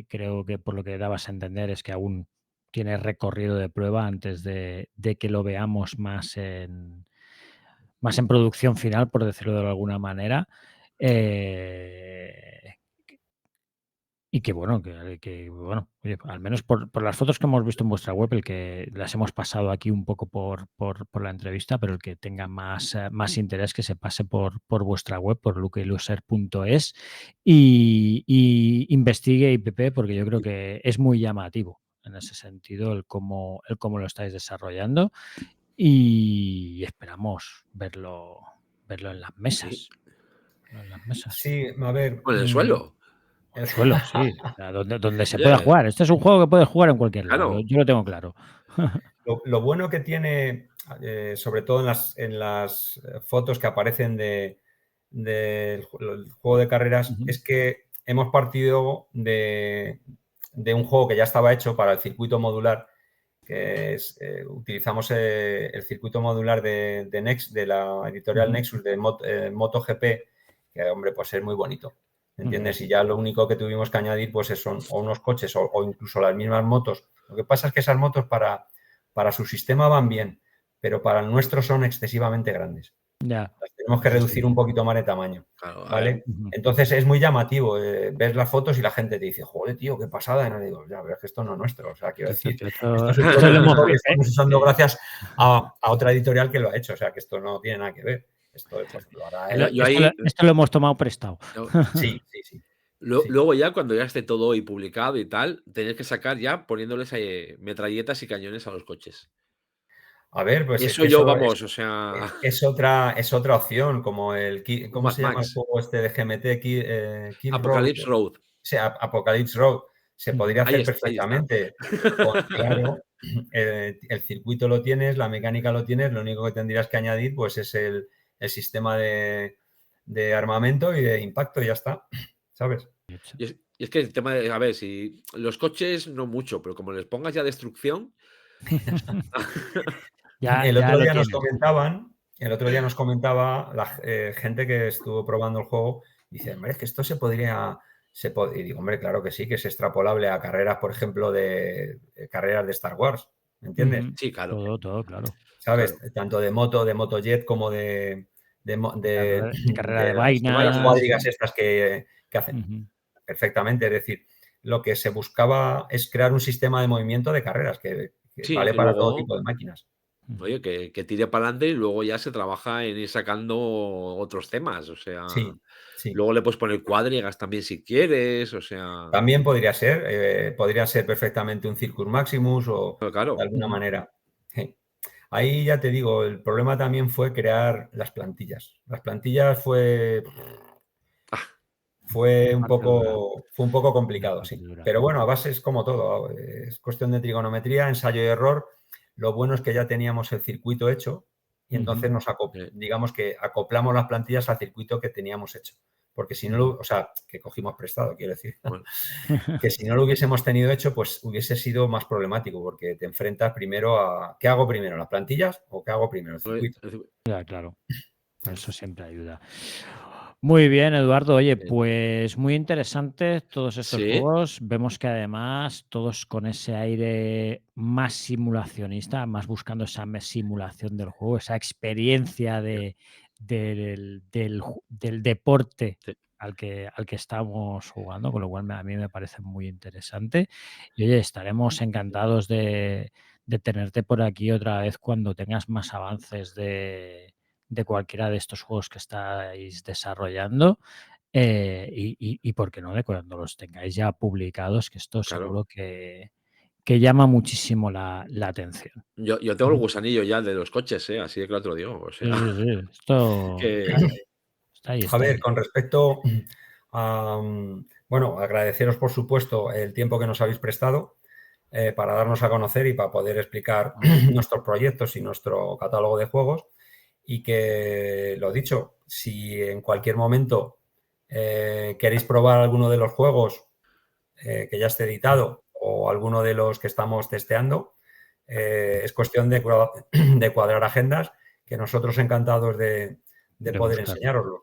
Speaker 1: creo que por lo que dabas a entender es que aún tiene recorrido de prueba antes de que lo veamos más en producción final, por decirlo de alguna manera. Eh, y que bueno, bueno, oye, al menos por las fotos que hemos visto en vuestra web, el que las hemos pasado aquí un poco por la entrevista, pero el que tenga más interés que se pase por vuestra web, por lukeiloser.es y investigue IPP, porque yo creo que es muy llamativo en ese sentido el cómo lo estáis desarrollando y esperamos verlo en las
Speaker 2: sí.
Speaker 1: mesas. Verlo en las mesas.
Speaker 3: Sí, a ver.
Speaker 2: O en el suelo.
Speaker 1: El suelo, sí. O sea, donde se pueda
Speaker 2: Oye,
Speaker 1: jugar. Este es un juego que puedes jugar en cualquier lado.
Speaker 2: claro.
Speaker 1: Yo lo tengo claro.
Speaker 3: Lo bueno que tiene, sobre todo en las fotos que aparecen del juego de carreras,
Speaker 1: Ujú,
Speaker 3: es que hemos partido de un juego que ya estaba hecho para el circuito modular, que es, utilizamos el circuito modular de Next, de la editorial
Speaker 1: ujú,
Speaker 3: Nexus de MotoGP, que hombre, pues es muy bonito.
Speaker 1: ujú.
Speaker 3: ¿Entiendes? Y ya lo único que tuvimos que añadir pues son o unos coches o incluso las mismas motos. Lo que pasa es que esas motos para su sistema van bien, pero para el nuestro son excesivamente grandes.
Speaker 1: Ya,
Speaker 3: Las tenemos que
Speaker 1: eso sí.
Speaker 3: reducir un poquito más de tamaño,
Speaker 2: Claro, a ver.
Speaker 3: ¿vale?
Speaker 1: Ujú.
Speaker 3: Entonces es muy llamativo, ves las fotos y la gente te dice, joder, tío, qué pasada. Y no digo, ya, pero es que esto no es nuestro. O sea, quiero decir, esto es un
Speaker 1: Esto lo hemos,
Speaker 3: prototipo que estamos usando gracias a otra editorial que lo ha hecho. O sea, que esto no tiene nada que ver. Esto pues, lo hará
Speaker 2: Yo,
Speaker 3: él.
Speaker 2: yo
Speaker 1: esto,
Speaker 2: ahí.
Speaker 1: esto lo hemos tomado prestado.
Speaker 2: yo-
Speaker 3: Sí, sí, sí. Sí.
Speaker 2: Luego ya, cuando ya esté todo ahí publicado y tal, tenéis que sacar ya poniéndoles metralletas y cañones a los coches.
Speaker 3: A ver, pues es
Speaker 2: Eso
Speaker 3: que
Speaker 2: yo,
Speaker 3: eso
Speaker 2: vamos, o sea,
Speaker 3: es otra opción, como
Speaker 2: un
Speaker 3: ¿cómo
Speaker 2: Mad
Speaker 3: se llama el
Speaker 2: Max.
Speaker 3: juego este de GMT? Kill Road.
Speaker 2: Apocalypse Road.
Speaker 3: Sí, Apocalypse Road. Se
Speaker 1: Ujú.
Speaker 3: podría hacer
Speaker 2: Ahí está.
Speaker 3: perfectamente. Claro, el circuito lo tienes, la mecánica lo tienes, lo único que tendrías que añadir pues es el sistema de armamento y de impacto y ya está, ¿sabes?
Speaker 2: Y es que el tema de, a ver, si los coches no mucho, pero como les pongas ya destrucción,
Speaker 1: Ya,
Speaker 3: El
Speaker 1: ya
Speaker 3: otro
Speaker 1: lo
Speaker 3: día nos
Speaker 1: tienes.
Speaker 3: comentaban, el otro día nos comentaba la gente que estuvo probando el juego, dice, hombre, es que esto se podría, y digo, hombre, claro que sí, que es extrapolable a carreras, por ejemplo, de carreras de Star Wars, ¿me entiendes?
Speaker 1: Ujú.
Speaker 2: sí, claro,
Speaker 1: Todo, claro.
Speaker 3: ¿Sabes?
Speaker 2: claro.
Speaker 3: Tanto de MotoJet como de, mo- de-
Speaker 1: De carrera de
Speaker 3: de
Speaker 2: De
Speaker 3: las
Speaker 1: vainas.
Speaker 2: vainas.
Speaker 3: cuadrigas estas que hacen
Speaker 1: Ujú.
Speaker 3: perfectamente. Es decir, lo que se buscaba es crear un sistema de movimiento de carreras que
Speaker 2: Sí,
Speaker 3: vale
Speaker 2: y
Speaker 3: para todo
Speaker 2: luego,
Speaker 3: tipo de máquinas.
Speaker 2: oye, que tire para adelante y luego ya se trabaja en ir sacando otros temas. O sea,
Speaker 3: Sí, sí.
Speaker 2: luego le puedes poner cuadrigas también si quieres. O sea,
Speaker 3: También podría ser perfectamente un Circus Maximus o
Speaker 2: pero
Speaker 3: de
Speaker 2: claro,
Speaker 3: alguna
Speaker 1: Ujú.
Speaker 3: manera. Sí. Ahí ya te digo, el problema también fue crear las plantillas. Las plantillas fue
Speaker 1: La
Speaker 3: un
Speaker 1: parte dura.
Speaker 3: poco
Speaker 1: La
Speaker 3: complicado,
Speaker 1: parte
Speaker 3: sí.
Speaker 1: dura.
Speaker 3: Pero bueno, a base es como todo, es cuestión de trigonometría, ensayo y error. Lo bueno es que ya teníamos el circuito hecho y
Speaker 1: Ujú,
Speaker 3: entonces
Speaker 2: eh,
Speaker 3: digamos que acoplamos las plantillas al circuito que teníamos hecho. Porque si no,
Speaker 1: ujú.
Speaker 3: o sea, que cogimos prestado, quiero decir.
Speaker 2: bueno,
Speaker 3: Que si no lo hubiésemos tenido hecho, pues hubiese sido más problemático, porque te enfrentas primero a ¿qué hago primero? ¿Las plantillas o qué hago primero? El circuito.
Speaker 1: Ya, claro. Eso siempre ayuda. Muy bien, Eduardo. Oye, pues muy interesante todos estos
Speaker 2: sí,
Speaker 1: juegos. Vemos que además todos con ese aire más simulacionista, más buscando esa simulación del juego, esa experiencia del deporte
Speaker 2: sí.
Speaker 1: al que estamos jugando, con lo cual a mí me parece muy interesante. Y oye, estaremos encantados de de tenerte por aquí otra vez cuando tengas más avances de cualquiera de estos juegos que estáis desarrollando. Y por qué no, de cuando los tengáis ya publicados, que esto
Speaker 2: Claro.
Speaker 1: seguro que llama muchísimo la atención.
Speaker 2: Yo tengo el gusanillo ya de los coches, así de claro te lo digo. O
Speaker 1: Sí,
Speaker 2: sea,
Speaker 1: sí, sí. Esto
Speaker 2: que
Speaker 1: está ahí,
Speaker 3: A
Speaker 1: está
Speaker 3: ver,
Speaker 1: ahí.
Speaker 3: con respecto a, bueno, agradeceros por supuesto el tiempo que nos habéis prestado para darnos a conocer y para poder explicar nuestros proyectos y nuestro catálogo de juegos. Y que, lo dicho, si en cualquier momento queréis probar alguno de los juegos que ya esté editado o alguno de los que estamos testeando, es cuestión de cuadrar agendas, que nosotros encantados de poder
Speaker 1: buscar.
Speaker 3: enseñároslo.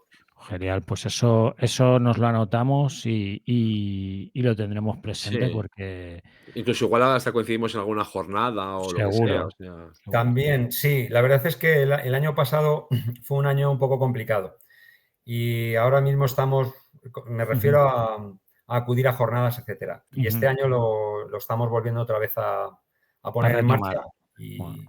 Speaker 1: Genial, pues eso nos lo anotamos y lo tendremos presente
Speaker 2: sí.
Speaker 1: porque
Speaker 2: Incluso igual hasta coincidimos en alguna jornada o lo que sea.
Speaker 1: seguro,
Speaker 2: O sea,
Speaker 1: seguro.
Speaker 3: También, sí, la verdad es que el año pasado fue un año un poco complicado y ahora mismo estamos, me refiero a acudir a jornadas, etcétera. Y este año lo estamos volviendo otra vez a
Speaker 1: A
Speaker 3: poner en
Speaker 1: retomar.
Speaker 3: marcha y
Speaker 1: Bueno.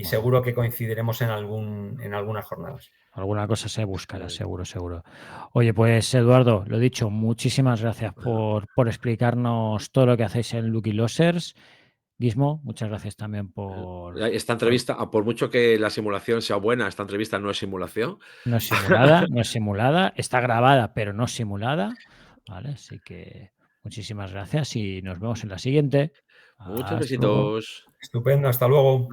Speaker 3: seguro que coincidiremos en algunas jornadas.
Speaker 1: Alguna cosa se buscará, seguro, seguro. Oye, pues Eduardo, lo dicho, muchísimas gracias por explicarnos todo lo que hacéis en Lucky Losers. Gizmo, muchas gracias también por...
Speaker 2: esta entrevista, por mucho que la simulación sea buena, esta entrevista no es simulación.
Speaker 1: No es simulada, no es simulada, está grabada, pero no simulada. ¿Vale? Así que muchísimas gracias y nos vemos en la siguiente.
Speaker 2: Muchos
Speaker 1: Hasta luego.
Speaker 2: besitos.
Speaker 3: Estupendo, hasta luego.